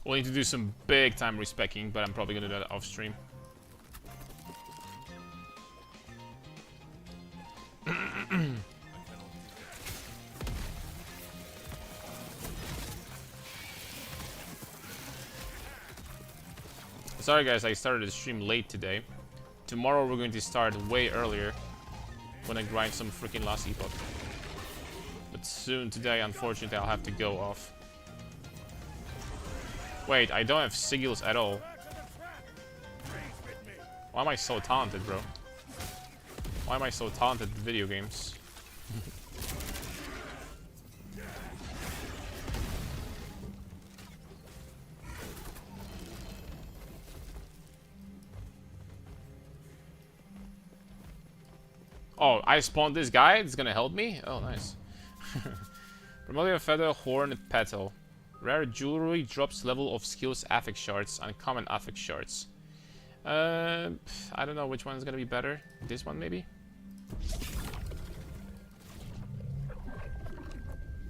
[SPEAKER 1] We'll need to do some big time respecking, but I'm probably gonna do that off stream. Sorry guys, I started the stream late today. Tomorrow we're going to start way earlier when I grind some freaking last epoch. But soon today, unfortunately, I'll have to go off. Wait, I don't have sigils at all. Why am I so talented, bro? Why am I so talented at video games? Oh, I spawned this guy? It's gonna help me? Oh, nice. Remote feather, horn, petal. Rare jewelry drops level of skills affix shards, uncommon affix shards. I don't know which one is gonna be better. This one, maybe?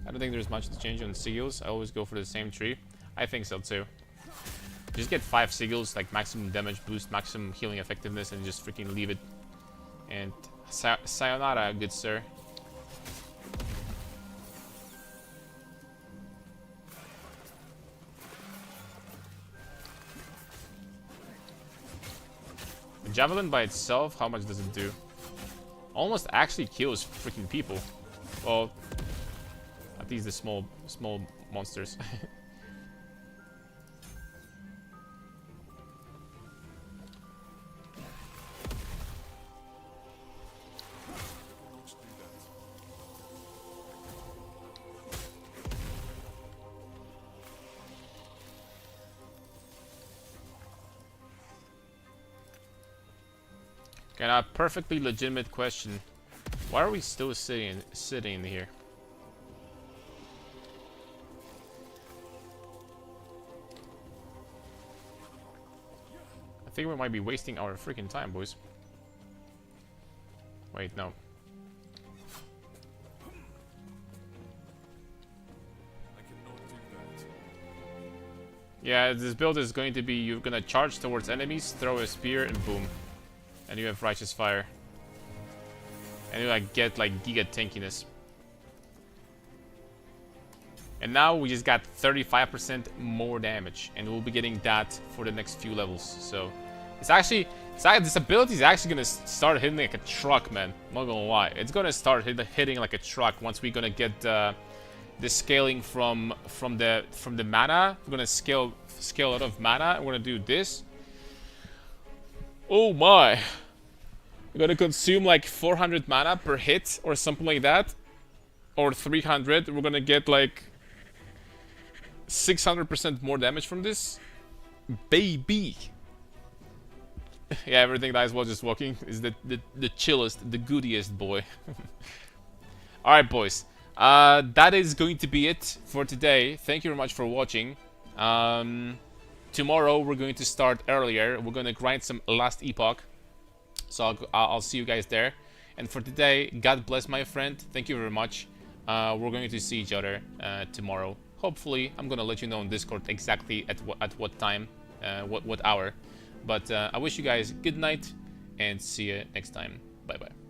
[SPEAKER 1] I don't think there's much to change on sigils. I always go for the same tree. I think so too. Just get 5 sigils, like maximum damage boost, maximum healing effectiveness, and just freaking leave it. And sayonara, good sir. The javelin by itself, how much does it do? Almost actually kills freaking people. Well, at least the small monsters. Okay, now a perfectly legitimate question. Why are we still sitting here? I think we might be wasting our freaking time, boys. Wait, no.
[SPEAKER 2] I cannot do that.
[SPEAKER 1] Yeah, this build is going to be you're gonna charge towards enemies, throw a spear, and boom. And you have Righteous Fire. And you like get like giga tankiness. And now we just got 35% more damage. And we'll be getting that for the next few levels. So it's actually this ability is actually gonna start hitting like a truck, man. I'm not gonna lie. It's gonna start hitting like a truck once we're gonna get the scaling from the mana. We're gonna scale out of mana. We're gonna do this. Oh my. We're gonna consume like 400 mana per hit or something like that. Or 300. We're gonna get like 600% more damage from this. Baby. Yeah, everything that I was just walking is the chillest, the goodiest boy. Alright, boys. That is going to be it for today. Thank you very much for watching. Tomorrow we're going to start earlier. We're going to grind some last epoch. So I'll see you guys there. And for today, God bless my friend. Thank you very much. We're going to see each other tomorrow. Hopefully, I'm going to let you know on Discord exactly at what time, what hour. But I wish you guys good night and see you next time. Bye-bye.